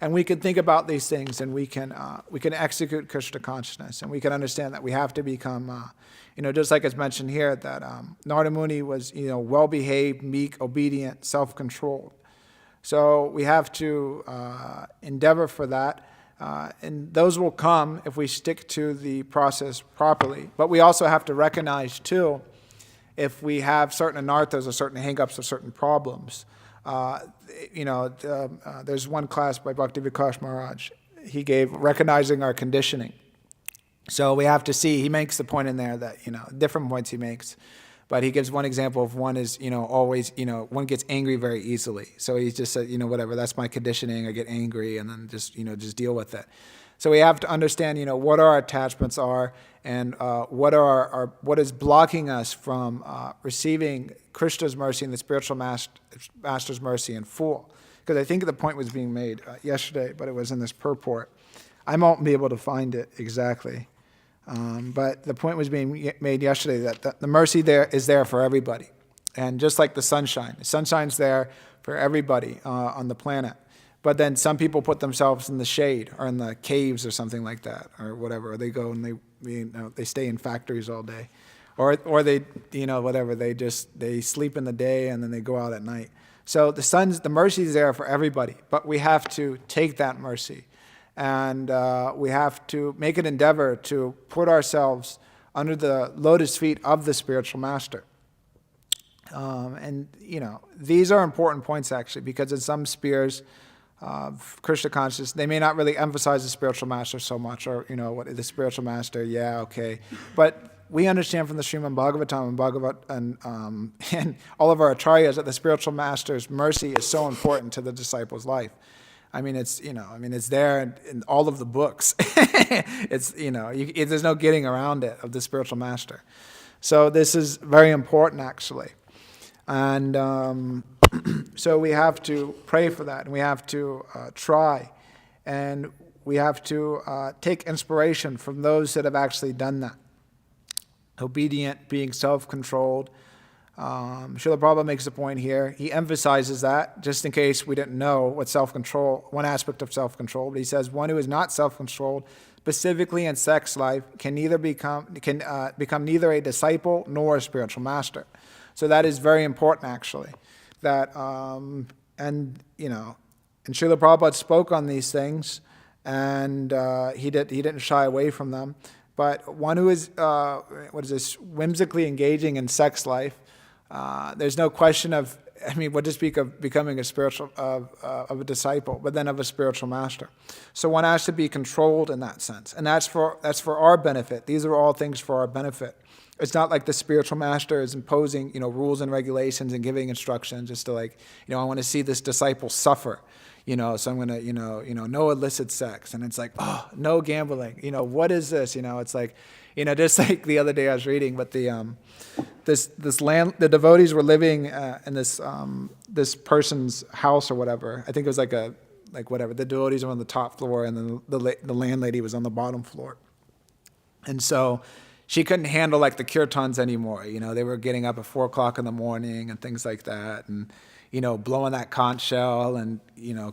And we can think about these things, and we can execute Krishna consciousness, and we can understand that we have to become, just like it's mentioned here, that Narada Muni was, well-behaved, meek, obedient, self-controlled. So we have to endeavor for that, and those will come if we stick to the process properly. But we also have to recognize, too, if we have certain anarthas or certain hang-ups or certain problems. There's one class by Bhakti Vikas Maharaj. He gave recognizing our conditioning. So we have to see, he makes the point in there that, different points he makes. But he gives one example of one is, always, one gets angry very easily. So he just said, whatever, that's my conditioning. I get angry and then just deal with it. So we have to understand, what our attachments are and what is blocking us from receiving Krishna's mercy and the spiritual master's mercy in full. Because I think the point was being made yesterday, but it was in this purport. I won't be able to find it exactly. But the point was being made yesterday that the mercy there is there for everybody. And just like the sunshine's there for everybody on the planet. But then some people put themselves in the shade or in the caves or something like that or whatever. Or they go and they stay in factories all day or they, whatever, they sleep in the day and then they go out at night. So the mercy is there for everybody, but we have to take that mercy, and we have to make an endeavor to put ourselves under the lotus feet of the spiritual master. And these are important points actually, because in some spheres of Krishna consciousness, they may not really emphasize the spiritual master so much, or what the spiritual master, yeah, okay, but we understand from the Srimad Bhagavatam and all of our acharyas that the spiritual master's mercy is so important to the disciple's life. I mean, it's there in all of the books. It's there's no getting around it, of the spiritual master. So this is very important actually, and so we have to pray for that, and we have to try, and we have to take inspiration from those that have actually done that. Obedient, being self-controlled. Srila Prabhupada makes a point here. He emphasizes that, just in case we didn't know what self-control, one aspect of self-control. But he says one who is not self-controlled, specifically in sex life, can become neither a disciple nor a spiritual master. So that is very important, actually. That and Srila Prabhupada spoke on these things, and he didn't shy away from them. But one who is, whimsically engaging in sex life, there's no question of, what to speak of becoming of a disciple, but then of a spiritual master. So one has to be controlled in that sense, and that's for our benefit. These are all things for our benefit. It's not like the spiritual master is imposing, rules and regulations and giving instructions just to I want to see this disciple suffer. So I'm going to, no illicit sex. And it's like, oh, no gambling. What is this? It's like, just like the other day I was reading, but the devotees were living in this person's house or whatever. I think it was whatever. The devotees were on the top floor, and then the landlady was on the bottom floor. And so she couldn't handle the kirtans anymore. They were getting up at 4:00 in the morning and things like that. And blowing that conch shell and,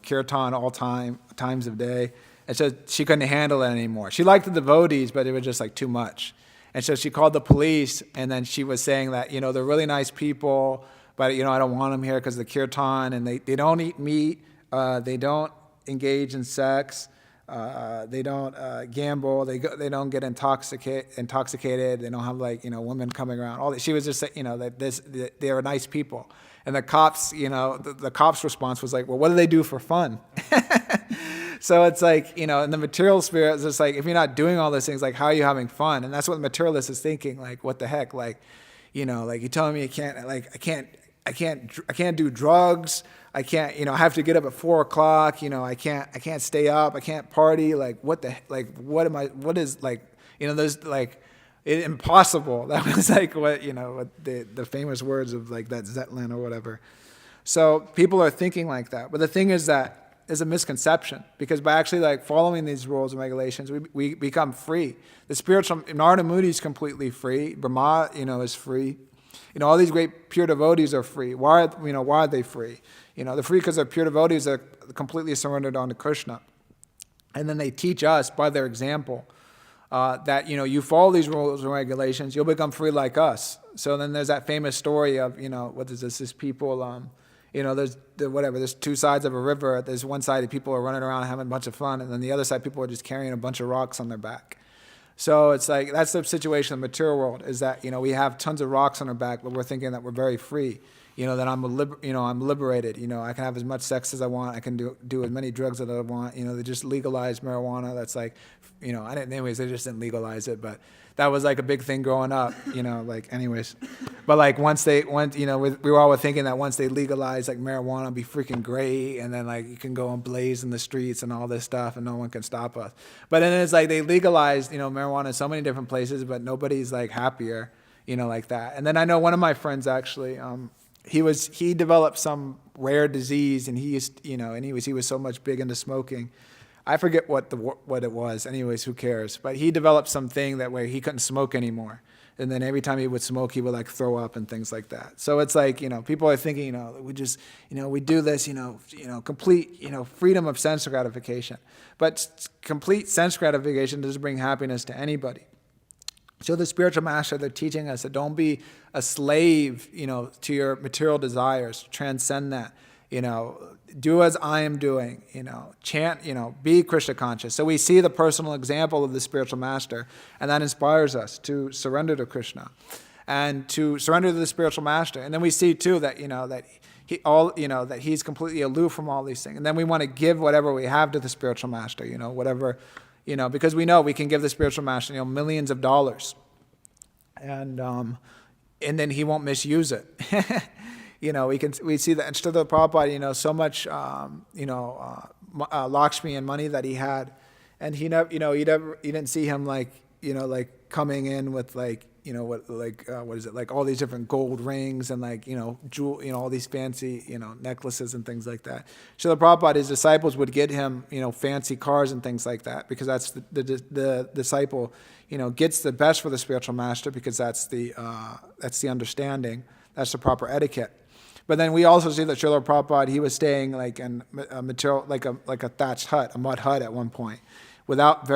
kirtan all times of day. And so she couldn't handle it anymore. She liked the devotees, but it was just too much. And so she called the police, and then she was saying that, they're really nice people, but, I don't want them here because of the kirtan, and they don't eat meat, they don't engage in sex, they don't gamble, they don't get intoxicated, they don't have women coming around. All that. She was just saying, that they are nice people. And the cops, the cops' response was well, what do they do for fun? So it's in the material sphere, it's just if you're not doing all those things, how are you having fun? And that's what the materialist is thinking. What the heck? You're telling me I can't do drugs. I can't, I have to get up at 4:00. I can't stay up. I can't party. What is those impossible. That was what the famous words of that Zetlin or whatever. So people are thinking like that. But the thing is that is a misconception, because by actually following these rules and regulations, we become free. The spiritual Narada Muni is completely free. Brahma, is free. All these great pure devotees are free. Why are they free? They're free because they're pure devotees that are completely surrendered onto Krishna. And then they teach us by their example that, you follow these rules and regulations, you'll become free like us. So then there's that famous story of, what is this? This people, there's two sides of a river. There's one side that people are running around having a bunch of fun, and then the other side people are just carrying a bunch of rocks on their back. So it's that's the situation in the material world, is that, we have tons of rocks on our back, but we're thinking that we're very free. That I'm liberated. I can have as much sex as I want. I can do as many drugs as I want. They just legalized marijuana. That's anyways, they just didn't legalize it, but that was a big thing growing up. Anyways, but we were all thinking that once they legalized marijuana, it'd be freaking great, and then you can go and blaze in the streets and all this stuff, and no one can stop us. But then it's they legalized marijuana in so many different places, but nobody's happier, like that. And then I know one of my friends actually. He developed some rare disease, and he was so much big into smoking. I forget what it was. Anyways, who cares? But he developed something where he couldn't smoke anymore, and then every time he would smoke, he would throw up and things like that. So it's people are thinking we just we do this complete freedom of sense gratification, but complete sense gratification doesn't bring happiness to anybody. So the spiritual master, they're teaching us that don't be a slave, to your material desires. Transcend that. Do as I am doing. Chant. Be Krishna conscious. So we see the personal example of the spiritual master, and that inspires us to surrender to Krishna, and to surrender to the spiritual master. And then we see too that that he's completely aloof from all these things. And then we want to give whatever we have to the spiritual master. Whatever. Because we know we can give the spiritual master, millions of dollars, and then he won't misuse it. We see that in Srila Prabhupada, so much, Lakshmi and money that he had, and he didn't see him like coming in with what is it, like all these different gold rings and jewel, all these fancy, necklaces and things like that. Srila Prabhupada, his disciples would get him, fancy cars and things like that, because that's the disciple, gets the best for the spiritual master, because that's the understanding, that's the proper etiquette. But then we also see that Srila Prabhupada, he was staying like in a material, like a thatched hut, a mud hut at one point, without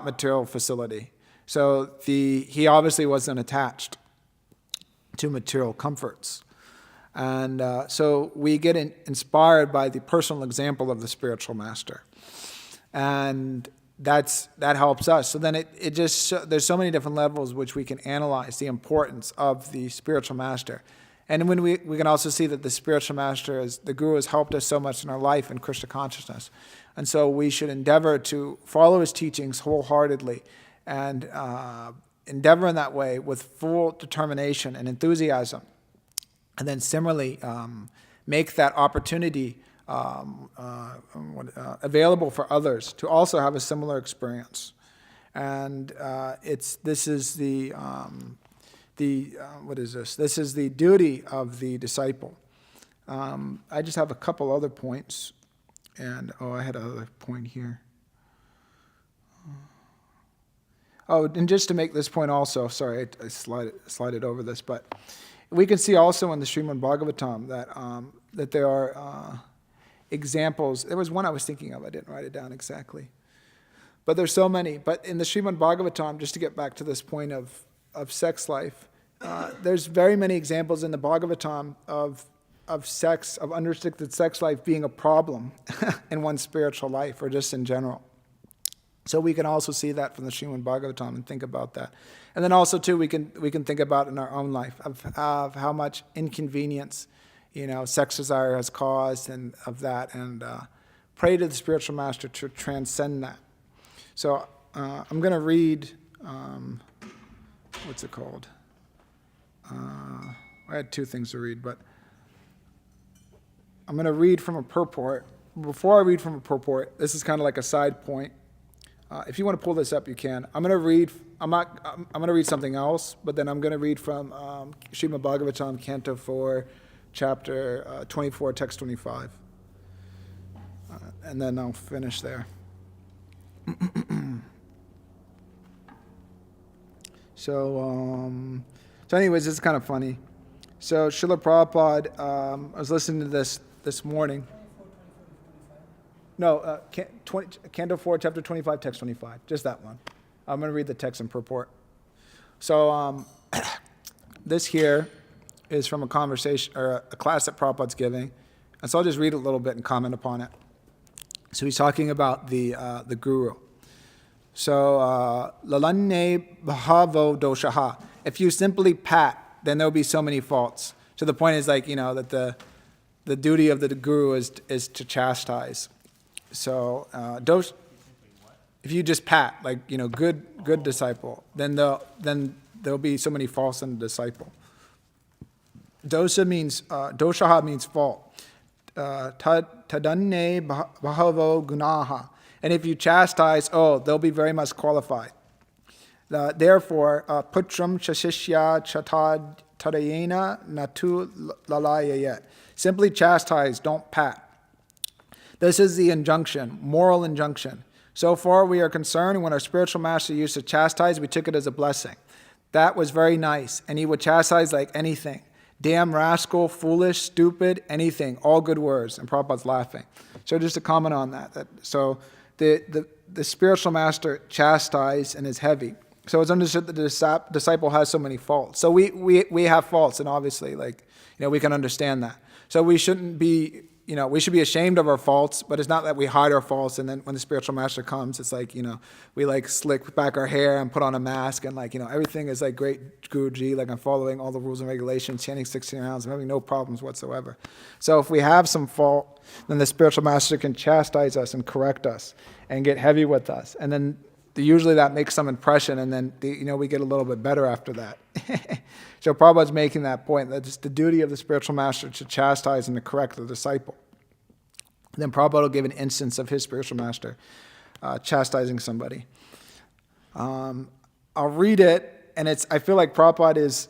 material facility. So he obviously wasn't attached to material comforts. And so we get inspired by the personal example of the spiritual master. And that helps us. So then it just, there's so many different levels which we can analyze the importance of the spiritual master. And when we can also see that the spiritual master, the Guru, has helped us so much in our life in Krishna consciousness. And so we should endeavor to follow his teachings wholeheartedly, and endeavor in that way with full determination and enthusiasm. And then similarly, make that opportunity available for others to also have a similar experience. And this is the duty of the disciple. I just have a couple other points, and I had another point here. Oh, and just to make this point also, sorry, I slided over this, but we can see also in the Srimad Bhagavatam that there are examples. There was one I was thinking of, I didn't write it down exactly. But there's so many. But in the Srimad Bhagavatam, just to get back to this point of sex life, there's very many examples in the Bhagavatam of unrestricted sex life being a problem in one's spiritual life, or just in general. So we can also see that from the Srimad Bhagavatam and think about that. And then also too, we can think about in our own life of how much inconvenience, sex desire has caused, and of that, and pray to the spiritual master to transcend that. So I'm going to read, what's it called? I had two things to read, but I'm going to read from a purport. Before I read from a purport, this is kind of like a side point. If you want to pull this up, you can. I'm going to read something else, but then I'm going to read from Srimad Bhagavatam, Canto 4, Chapter 24, Text 25. And then I'll finish there. So anyways, it's kind of funny. So Srila Prabhupada, I was listening to this morning. No, Canto 4, Chapter 25, Text 25. Just that one. I'm going to read the text and purport. So this here is from a conversation, or a class that Prabhupada's giving. And so I'll just read a little bit and comment upon it. So he's talking about the Guru. So, lalanne bhavo doshaha. If you simply pat, then there'll be so many faults. So the point is that the duty of the Guru is to chastise. So, if you just pat, good disciple, then there'll be so many faults in the disciple. Doshaha means fault. Tadanne bhavo gunaha. And if you chastise, they'll be very much qualified. Therefore, putram shashishya chatad tadayena natu lalayayet. Simply chastise, don't pat. This is the injunction, moral injunction. So far we are concerned, when our spiritual master used to chastise, we took it as a blessing. That was very nice, and he would chastise like anything. Damn, rascal, foolish, stupid, anything, all good words. And Prabhupada's laughing. So just to comment on that. So the spiritual master chastised and is heavy. So it's understood that the disciple has so many faults. So we have faults, and obviously, we can understand that. So we shouldn't be, we should be ashamed of our faults, but it's not that we hide our faults, and then when the spiritual master comes, it's like, we slick back our hair and put on a mask, and everything is like great Guruji, I'm following all the rules and regulations, chanting 16 rounds, I'm having no problems whatsoever. So if we have some fault, then the spiritual master can chastise us and correct us and get heavy with us, and then usually that makes some impression, and then we get a little bit better after that. So Prabhupada's making that point, that it's the duty of the spiritual master to chastise and to correct the disciple. And then Prabhupada will give an instance of his spiritual master chastising somebody. I'll read it, and I feel like Prabhupada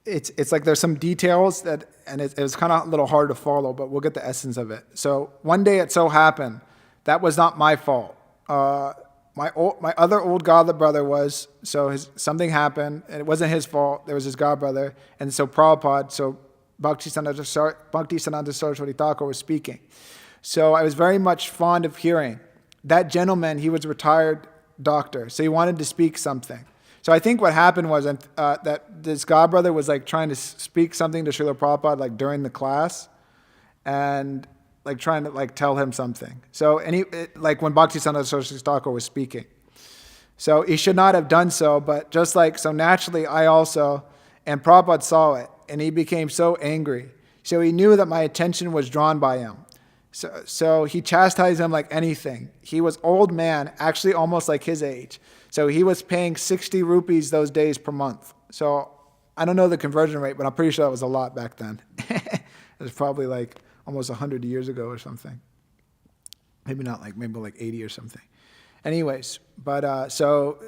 it's like there's some details and it was kind of a little hard to follow, but we'll get the essence of it. So one day it so happened, that was not my fault. My other old godly brother something happened, and it wasn't his fault. There was his godbrother, and so Prabhupada, Bhaktisiddhanta Saraswati Thakur was speaking. So I was very much fond of hearing. That gentleman, he was a retired doctor, so he wanted to speak something. So I think what happened was that this godbrother was trying to speak something to Srila Prabhupada during the class, and trying to tell him something. So when Bhaktisiddhanta Saraswati Thakur was speaking. So he should not have done so, but so naturally I also, and Prabhupada saw it, and he became so angry. So he knew that my attention was drawn by him. So he chastised him like anything. He was old man, actually almost like his age. So he was paying 60 rupees those days per month. So I don't know the conversion rate, but I'm pretty sure that was a lot back then. It was probably almost 100 years ago or something. Maybe not maybe 80 or something. Anyways, but so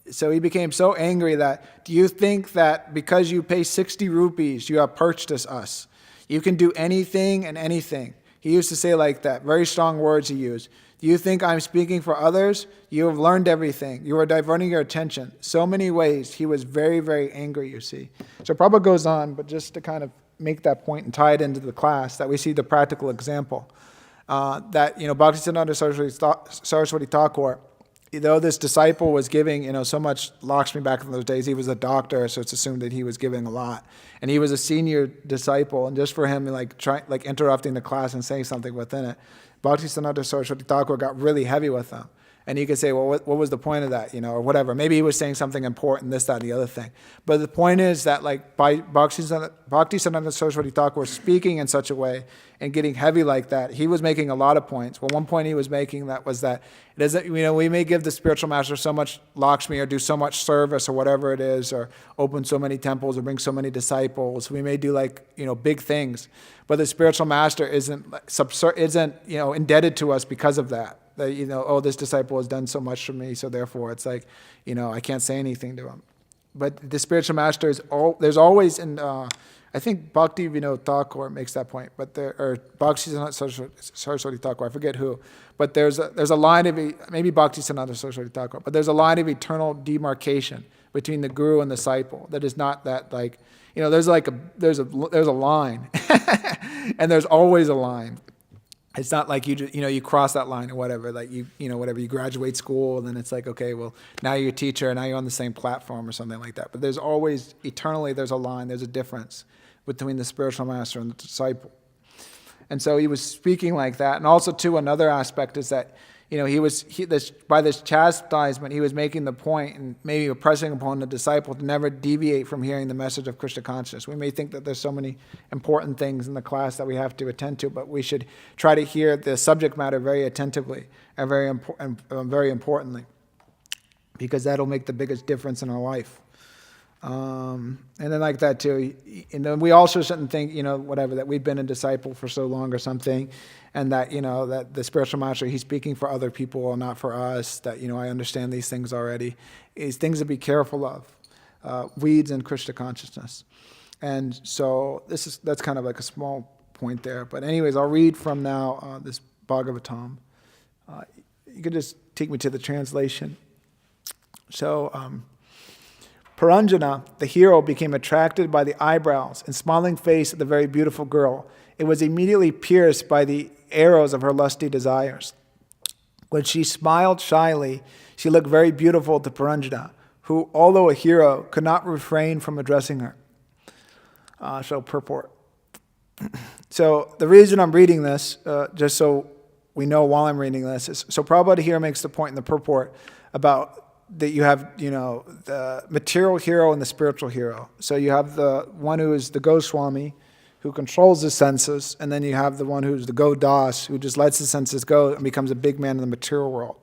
he became so angry that, do you think that because you pay 60 rupees, you have purchased us? You can do anything and anything. He used to say like that, very strong words he used. Do you think I'm speaking for others? You have learned everything. You are diverting your attention. So many ways. He was very, very angry, you see. So Prabhupada goes on, but just to kind of make that point and tie it into the class, that we see the practical example. That, Bhaktisiddhanta Saraswati Thakur, though this disciple was giving, so much Lakshmi back in those days, he was a doctor, so it's assumed that he was giving a lot. And he was a senior disciple, and just for him, interrupting the class and saying something within it, Bhaktisiddhanta Saraswati Thakur got really heavy with them. And you could say, well, what was the point of that, or whatever. Maybe he was saying something important, this, that, and the other thing. But the point is that, by Bhaktisiddhanta Saraswati Thakur was speaking in such a way and getting heavy like that, he was making a lot of points. Well, one point he was making was that it isn't, we may give the spiritual master so much Lakshmi or do so much service or whatever it is, or open so many temples or bring so many disciples. We may do big things, but the spiritual master isn't indebted to us because of that. That, this disciple has done so much for me, so therefore it's I can't say anything to him. But the spiritual master there's always, I think Bhakti Vinod Thakur makes that point, but Bhaktisiddhanta Saraswati Thakur, I forget who, but there's a line of, maybe Bhaktisiddhanta Saraswati Thakur, but there's a line of eternal demarcation between the guru and the disciple. That is not that there's a line, and there's always a line. It's not like you cross that line or whatever, whatever, you graduate school and then it's okay, well, now you're a teacher and now you're on the same platform or something like that. But there's always, eternally, there's a line, there's a difference between the spiritual master and the disciple. And so he was speaking like that. And also, too, another aspect is that, by this chastisement, he was making the point and maybe impressing upon the disciple to never deviate from hearing the message of Krishna consciousness. We may think that there's so many important things in the class that we have to attend to, but we should try to hear the subject matter very attentively and very importantly, because that'll make the biggest difference in our life. And then like that too, we also shouldn't think, that we've been a disciple for so long or something, and that, that the spiritual master, he's speaking for other people and not for us, that, I understand these things already. Is things to be careful of, weeds in Krishna consciousness. And so that's kind of a small point there. But anyways, I'll read from now this Bhagavatam. You could just take me to the translation. So, Puranjana, the hero, became attracted by the eyebrows and smiling face of the very beautiful girl. It was immediately pierced by the arrows of her lusty desires. When she smiled shyly, she looked very beautiful to Puranjana, who, although a hero, could not refrain from addressing her. So purport. So the reason I'm reading this, just so we know while I'm reading this, is so Prabhupada here makes the point in the purport about that you have, the material hero and the spiritual hero. So you have the one who is the Goswami, who controls the senses, and then you have the one who's the Godas, who just lets the senses go and becomes a big man in the material world.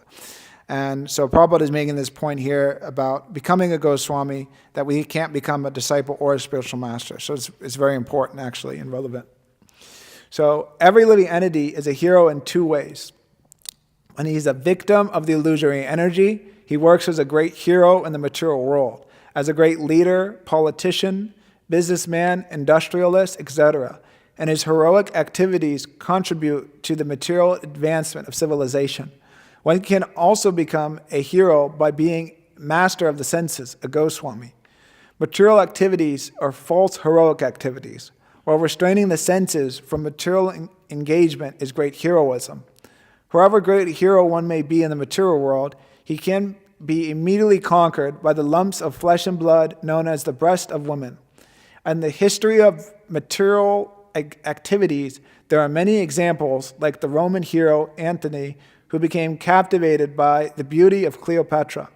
And so Prabhupada is making this point here about becoming a Goswami, that we can't become a disciple or a spiritual master. So it's very important, actually, and relevant. So every living entity is a hero in two ways. When he's a victim of the illusory energy, he works as a great hero in the material world, as a great leader, politician, businessman, industrialist, etc. And his heroic activities contribute to the material advancement of civilization. One can also become a hero by being master of the senses, a Goswami. Material activities are false heroic activities, while restraining the senses from material engagement is great heroism. However great a hero one may be in the material world, he can be immediately conquered by the lumps of flesh and blood known as the breast of women. In the history of material activities, there are many examples, like the Roman hero Antony, who became captivated by the beauty of Cleopatra.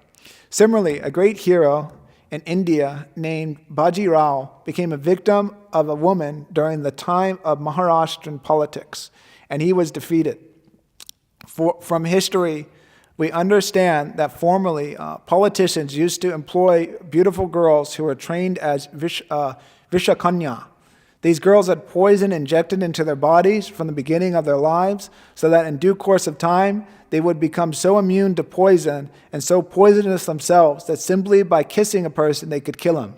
Similarly, a great hero in India named Baji Rao became a victim of a woman during the time of Maharashtrian politics, and he was defeated. From history, we understand that formerly politicians used to employ beautiful girls who were trained as Vishakanya. These girls had poison injected into their bodies from the beginning of their lives, so that in due course of time, they would become so immune to poison and so poisonous themselves that simply by kissing a person, they could kill him.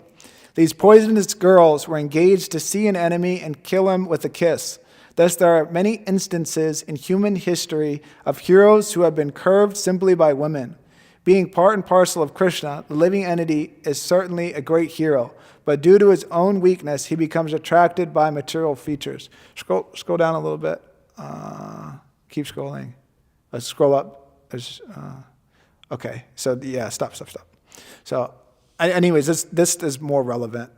These poisonous girls were engaged to see an enemy and kill him with a kiss. Thus, there are many instances in human history of heroes who have been curved simply by women. Being part and parcel of Krishna, the living entity is certainly a great hero, but due to his own weakness, he becomes attracted by material features. Scroll down a little bit. Keep scrolling. Let's scroll up. Okay, so yeah, stop. So anyways, this is more relevant.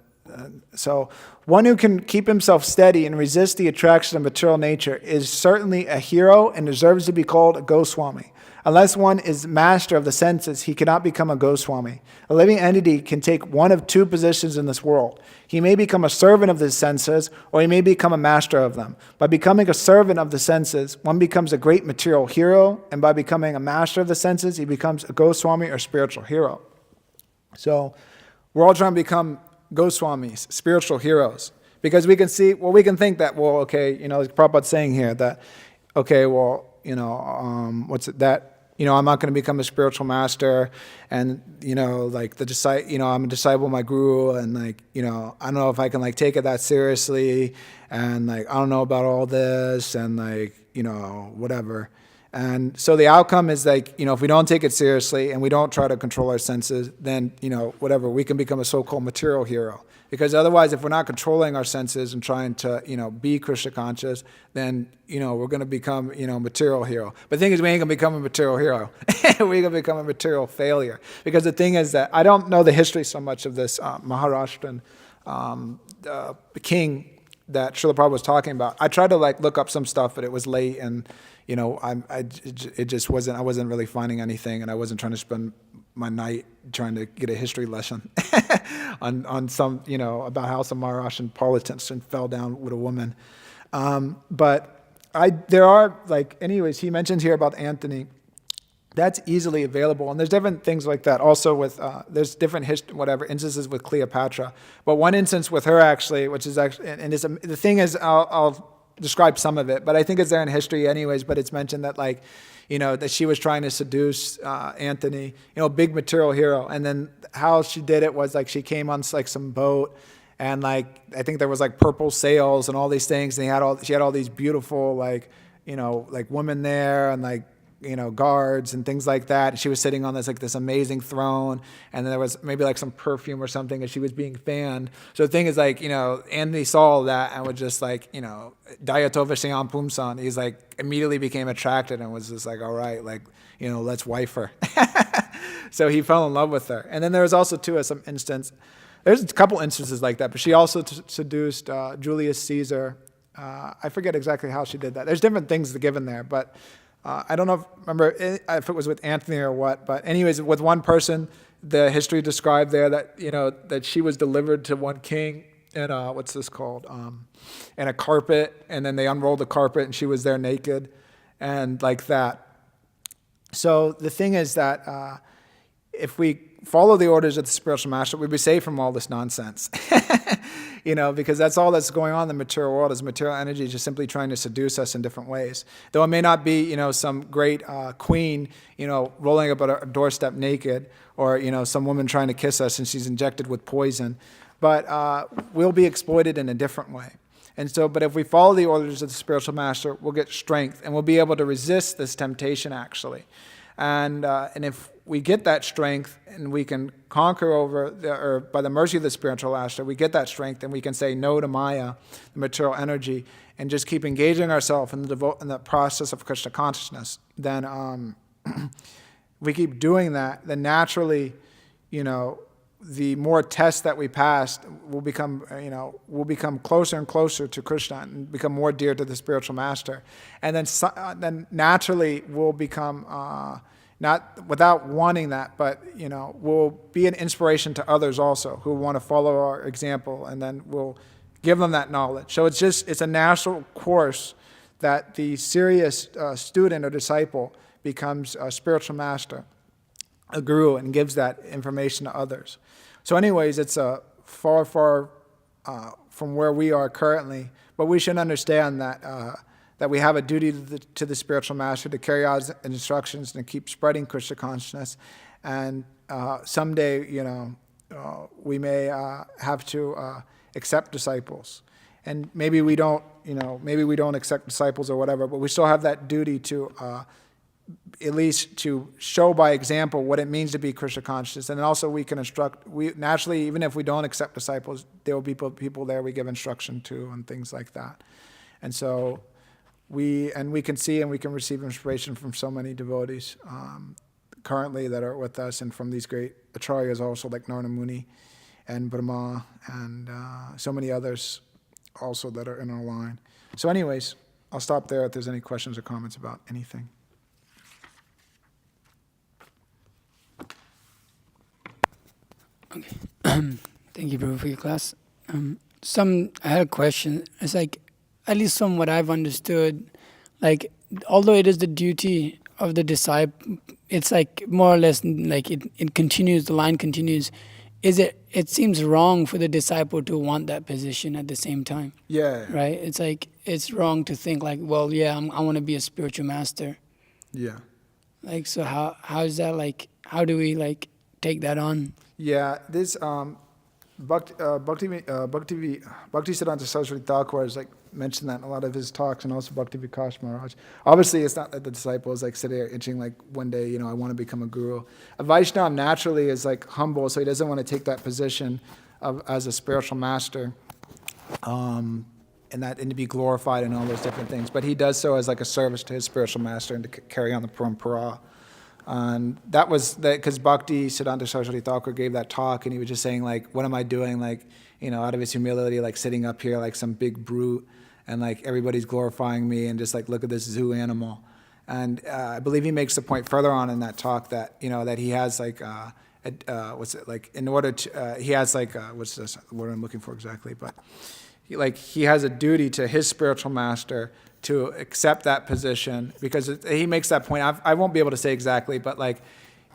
So one who can keep himself steady and resist the attraction of material nature is certainly a hero and deserves to be called a Goswami. Unless one is master of the senses, he cannot become a Goswami. A living entity can take one of two positions in this world. He may become a servant of the senses, or he may become a master of them. By becoming a servant of the senses, one becomes a great material hero, and by becoming a master of the senses, he becomes a Goswami or spiritual hero. So we're all trying to become Goswamis, spiritual heroes, because we can see, we can think that, like Prabhupada's saying here, that, I'm not going to become a spiritual master, and I'm a disciple of my guru, and I don't know if I can take it that seriously, and I don't know about all this, and whatever. And so the outcome is if we don't take it seriously and we don't try to control our senses, then we can become a so-called material hero. Because otherwise, if we're not controlling our senses and trying to be Krishna conscious, then we're going to become material hero. But the thing is, we ain't going to become a material hero. We're going to become a material failure. Because the thing is that I don't know the history so much of this Maharashtrian king that Srila Prabhupada was talking about. I tried to look up some stuff, but it was late, and it just wasn't. I wasn't really finding anything, and I wasn't trying to spend my night trying to get a history lesson on some about how some Maharashtrian politician fell down with a woman. But there are anyways. He mentions here about Anthony. That's easily available, and there's different things like that. Also, with there's different instances with Cleopatra, but one instance with her actually, which is actually, and the thing is, I'll describe some of it, but I think it's there in history anyways. But it's mentioned that that she was trying to seduce Anthony, big material hero, and then how she did it was she came on some boat, and I think there was purple sails and all these things, and she had all these beautiful women there, and guards and things like that. And she was sitting on this amazing throne, and then there was maybe some perfume or something, and she was being fanned. So the thing is Anthony saw all that and was just Dayatova Shyam Pumsan. He's immediately became attracted and was just all right, let's wife her. So he fell in love with her. And then there was also, too, there's a couple instances like that, but she also seduced Julius Caesar. I forget exactly how she did that. There's different things given there, but I don't remember if it was with Antony or what. But anyways, with one person, the history described there that, that she was delivered to one king in what's this called? In a carpet, and then they unrolled the carpet and she was there naked, and like that. So the thing is that if we follow the orders of the spiritual master, we'd be saved from all this nonsense. Because that's all that's going on in the material world is material energy just simply trying to seduce us in different ways. Though it may not be, some great queen, rolling up at a doorstep naked, or, some woman trying to kiss us and she's injected with poison, but we'll be exploited in a different way. And so, but if we follow the orders of the spiritual master, we'll get strength and we'll be able to resist this temptation, actually. And if we get that strength and we can conquer or by the mercy of the spiritual master, we get that strength and we can say no to Maya, the material energy, and just keep engaging ourselves in the process of Krishna consciousness, then we keep doing that, then naturally, the more tests that we pass, we'll become closer and closer to Krishna and become more dear to the spiritual master. And then naturally we'll become, not without wanting that, but, we'll be an inspiration to others also who want to follow our example, and then we'll give them that knowledge. So it's a natural course that the serious student or disciple becomes a spiritual master, a guru, and gives that information to others. So anyways, it's far, far from where we are currently, but we should understand that we have a duty to the spiritual master to carry out his instructions and to keep spreading Krishna consciousness. And someday, we may have to accept disciples. And maybe we don't accept disciples or whatever, but we still have that duty to at least to show by example what it means to be Krishna conscious. And also we can instruct, naturally, even if we don't accept disciples, there will be people there we give instruction to and things like that. And so we can see and we can receive inspiration from so many devotees currently that are with us, and from these great acharyas also, like Narada Muni and Brahma, and so many others also that are in our line. So anyways, I'll stop there if there's any questions or comments about anything. Okay. Thank you, Prabhu, for your class. I had a question. It's like, at least from what I've understood, like, although it is the duty of the disciple, it's like more or less like it continues, the line continues. It seems wrong for the disciple to want that position at the same time. Yeah. Right? It's like, it's wrong to think like, well, yeah, I want to be a spiritual master. Yeah. Like, so how is that, like, how do we, like, take that on? Yeah, this Bhaktisiddhanta Saraswati Thakur has mentioned that in a lot of his talks, and also Bhakti Vikas Maharaj. Obviously, it's not that the disciple is sitting there itching one day, I want to become a guru. A Vaishnava naturally is humble, so he doesn't want to take that position as a spiritual master, and to be glorified and all those different things. But he does so as a service to his spiritual master and to carry on the parampara. And that was because Bhakti Siddhanta Saraswati Thakur gave that talk, and he was just saying, what am I doing, out of his humility, sitting up here like some big brute, and everybody's glorifying me, and just look at this zoo animal. And I believe he makes the point further on in that talk that, that he has in order to, he has what's this word I'm looking for exactly, but he has a duty to his spiritual master to accept that position, because he makes that point. I won't be able to say exactly, but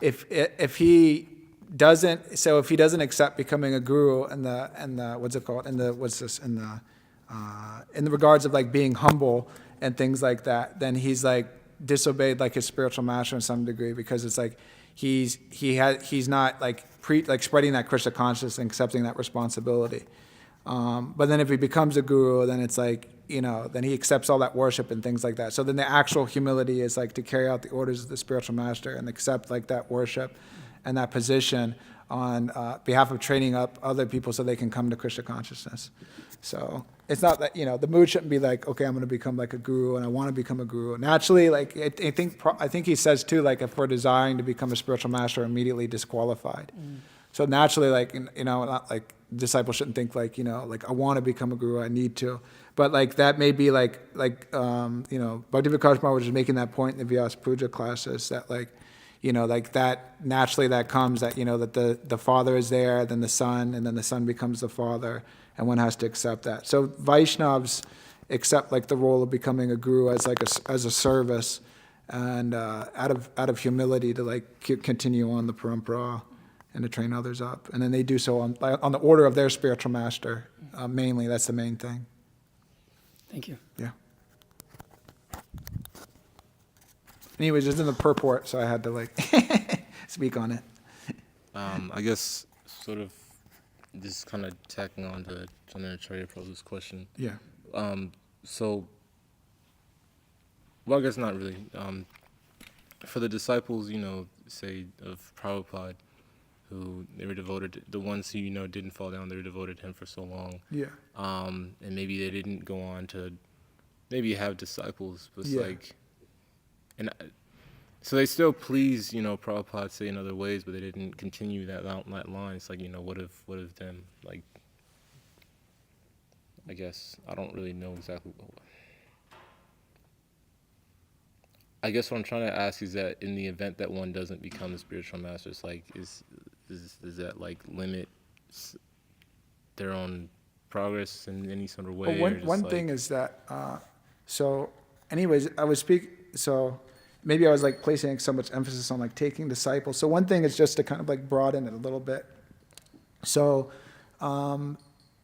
if he doesn't accept becoming a guru in the regards of being humble and things like that, then he's disobeyed his spiritual master in some degree, because it's he's not spreading that Krishna consciousness and accepting that responsibility. But then if he becomes a guru, then it's then he accepts all that worship and things like that. So then the actual humility is to carry out the orders of the spiritual master and accept that worship and that position on behalf of training up other people so they can come to Krishna consciousness. So it's not that, the mood shouldn't be like, okay, I'm going to become like a guru and I want to become a guru. Naturally, like, I think he says too, like, if we're desiring to become a spiritual master, we're immediately disqualified. So naturally, like, not like disciples shouldn't think like, like I want to become a guru, I need to. But like that may be like Bhakti Vikas Maharaj was just making that point in the Vyasa Puja classes that like, like that naturally that comes that, that the father is there, then the son, and then the son becomes the father, and one has to accept that. So Vaishnavas accept like the role of becoming a guru as like as a service, and out of humility to like continue on the parampara and to train others up, and then they do so on the order of their spiritual master. Mainly, that's the main thing. Thank you. Yeah. Anyways, it's in the purport, so I had to like speak on it. I guess sort of just kind of tacking on to Chandracharya Prabhu's question. Yeah. So, well, I guess not really. For the disciples, say of Prabhupada, who they were devoted, the ones who didn't fall down, they were devoted to him for so long. Yeah. And maybe they didn't go on to maybe have disciples, but it's Yeah. like, so they still please, Prabhupada, say in other ways, but they didn't continue that line. It's like, what if them, like, I guess, I don't really know exactly. I guess what I'm trying to ask is that in the event that one doesn't become a spiritual master, it's like, is that like limit their own progress in any sort of way? Well, one thing is that, so anyways, so maybe I was like placing so much emphasis on like taking disciples. So one thing is just to kind of like broaden it a little bit. So,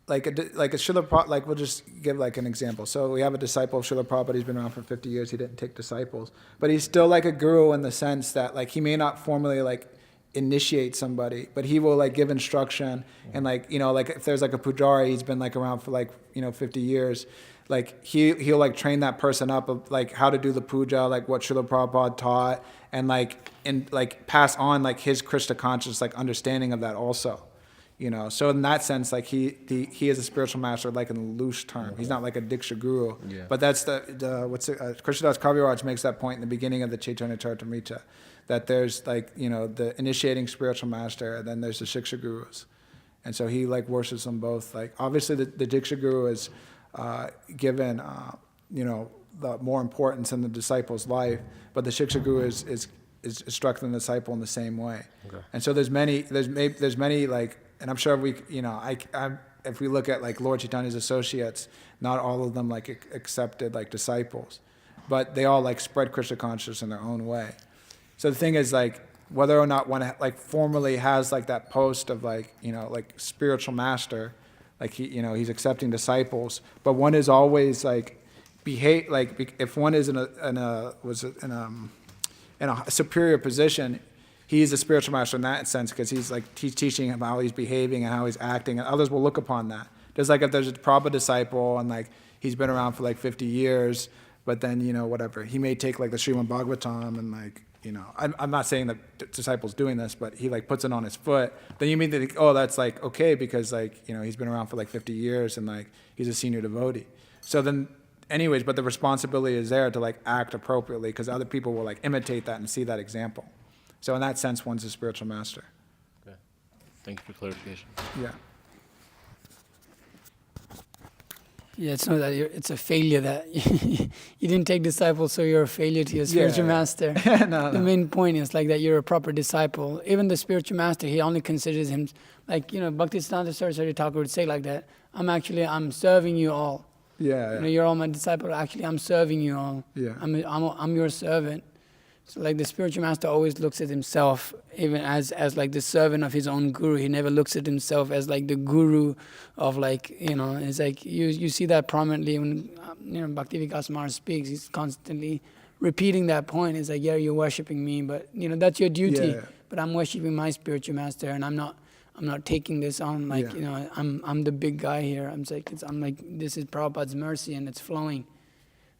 like a Srila Prabhupada, like we'll just give like an example. So we have a disciple of Srila Prabhupada, he's been around for 50 years, he didn't take disciples. But he's still like a guru in the sense that like he may not formally like initiate somebody, but he will like give instruction, and like, like if there's like a pujari, he's been like around for like, 50 years, like he'll like train that person up of like how to do the puja, like what Srila Prabhupada taught, and like pass on like his Krishna conscious like understanding of that also. So in that sense, like he is a spiritual master, like in a loose term. He's not like a Diksha guru. Yeah. But that's Krishnadas Kaviraj makes that point in the beginning of the Chaitanya Charitamrita, that there's like, the initiating spiritual master, and then there's the Shiksha gurus. And so he like worships them both. Like obviously the Diksha guru is given, the more importance in the disciple's life, but the Shiksha guru is instructing the disciple in the same way. Okay. And so there's many like, and I'm sure if we look at like Lord Chaitanya's associates, not all of them like accepted like disciples, but they all like spread Krishna consciousness in their own way. So the thing is like whether or not one like formally has like that post of like, like spiritual master, like he's accepting disciples, but one is always like behave like if one is in a superior position, he's a spiritual master in that sense because he's teaching him how he's behaving and how he's acting, and others will look upon that. Just like if there's a Prabhupada disciple and like he's been around for like 50 years, but then whatever, he may take like the Srimad Bhagavatam and like I'm not saying that the disciple's doing this, but he like puts it on his foot. Then you mean that that's like okay because like he's been around for like 50 years and like he's a senior devotee. So then. Anyways, but the responsibility is there to like act appropriately because other people will like imitate that and see that example. So in that sense, one's a spiritual master. Okay. Thank you for clarification. Yeah. Yeah, it's not that it's a failure that you didn't take disciples, so you're a failure to your spiritual master. No. The main point is like that you're a proper disciple. Even the spiritual master, he only considers him like Bhaktisiddhanta Saraswati Thakur would say like that. I'm serving you all. Yeah. You're all my disciple. Actually, I'm serving you all. Yeah. I'm your servant. So like the spiritual master always looks at himself even as like the servant of his own guru. He never looks at himself as like the guru of like, it's like you see that prominently when Bhakti Vikas Maharaj speaks. He's constantly repeating that point. It's like, yeah, you're worshiping me, but that's your duty. Yeah. But I'm worshiping my spiritual master, and I'm not taking this on like, I'm the big guy here. I'm like, this is Prabhupada's mercy and it's flowing.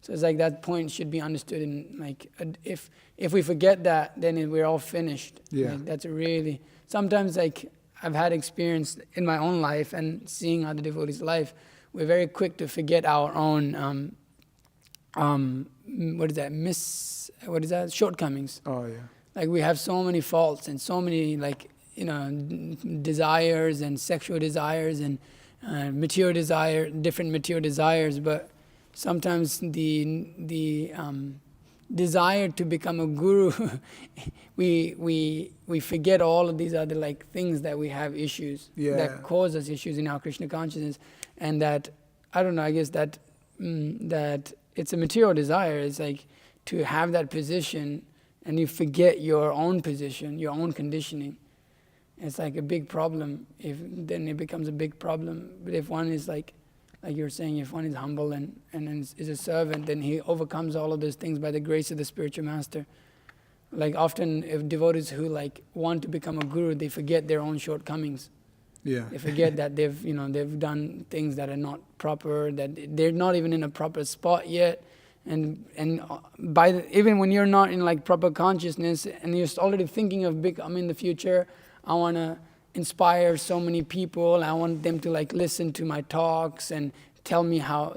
So it's like that point should be understood in like, if we forget that, then we're all finished. Yeah. Like, that's really, sometimes like I've had experience in my own life and seeing other devotees' life we're very quick to forget our own, shortcomings. Oh, yeah. Like we have so many faults and so many desires and sexual desires and different material desires, but sometimes the desire to become a guru, we forget all of these other things that we have issues that cause us issues in our Krishna consciousness, and that I don't know. I guess that that it's a material desire. It's like to have that position, and you forget your own position, your own conditioning. It's like a big problem. Then it becomes a big problem. But if one is like you're saying, if one is humble and is a servant, then he overcomes all of those things by the grace of the spiritual master. Like often, if devotees who want to become a guru, they forget their own shortcomings. Yeah. They forget that they've done things that are not proper, that they're not even in a proper spot yet. And even when you're not in proper consciousness and you're already thinking of in the future, I want to inspire so many people. I want them to listen to my talks and tell me how,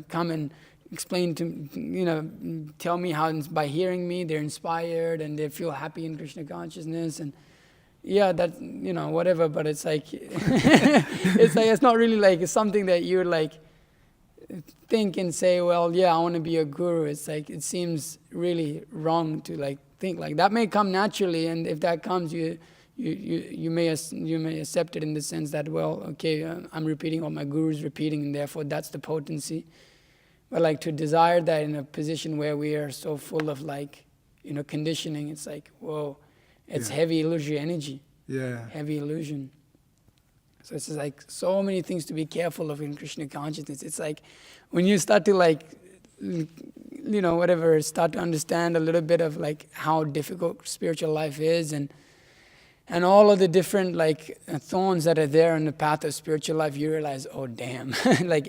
come and explain to, tell me how by hearing me they're inspired and they feel happy in Krishna consciousness. And yeah, that, whatever, but it's it's not really it's something that you're think and say, well, yeah, I want to be a guru. It's it seems really wrong to think that may come naturally, and if that comes, you may accept it in the sense that, well, okay, I'm repeating what my guru is repeating, and therefore that's the potency. But to desire that in a position where we are so full of conditioning, it's whoa, it's heavy illusory energy. Yeah. Heavy illusion. So it's so many things to be careful of in Krishna consciousness. It's when you start to start to understand a little bit of how difficult spiritual life is and all of the different thorns that are there on the path of spiritual life, you realize, oh damn,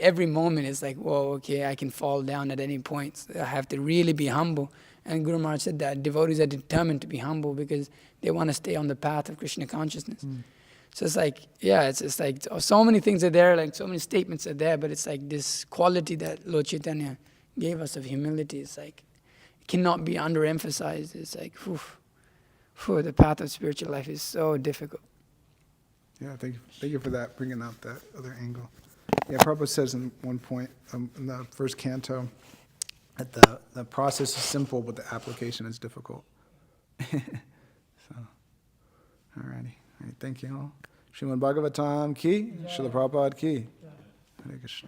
every moment is whoa, okay, I can fall down at any point. So I have to really be humble. And Guru Maharaj said that devotees are determined to be humble because they want to stay on the path of Krishna consciousness. So it's so many things are there, so many statements are there, but it's this quality that Lord Chaitanya gave us of humility. It's it cannot be underemphasized. It's the path of spiritual life is so difficult. Yeah, thank you for that, bringing out that other angle. Yeah, Prabhupada says in one point in the first canto that the process is simple, but the application is difficult. So, all righty. Thank you all. Srimad Bhagavatam ki, Srila Prabhupada ki. Hare Krishna.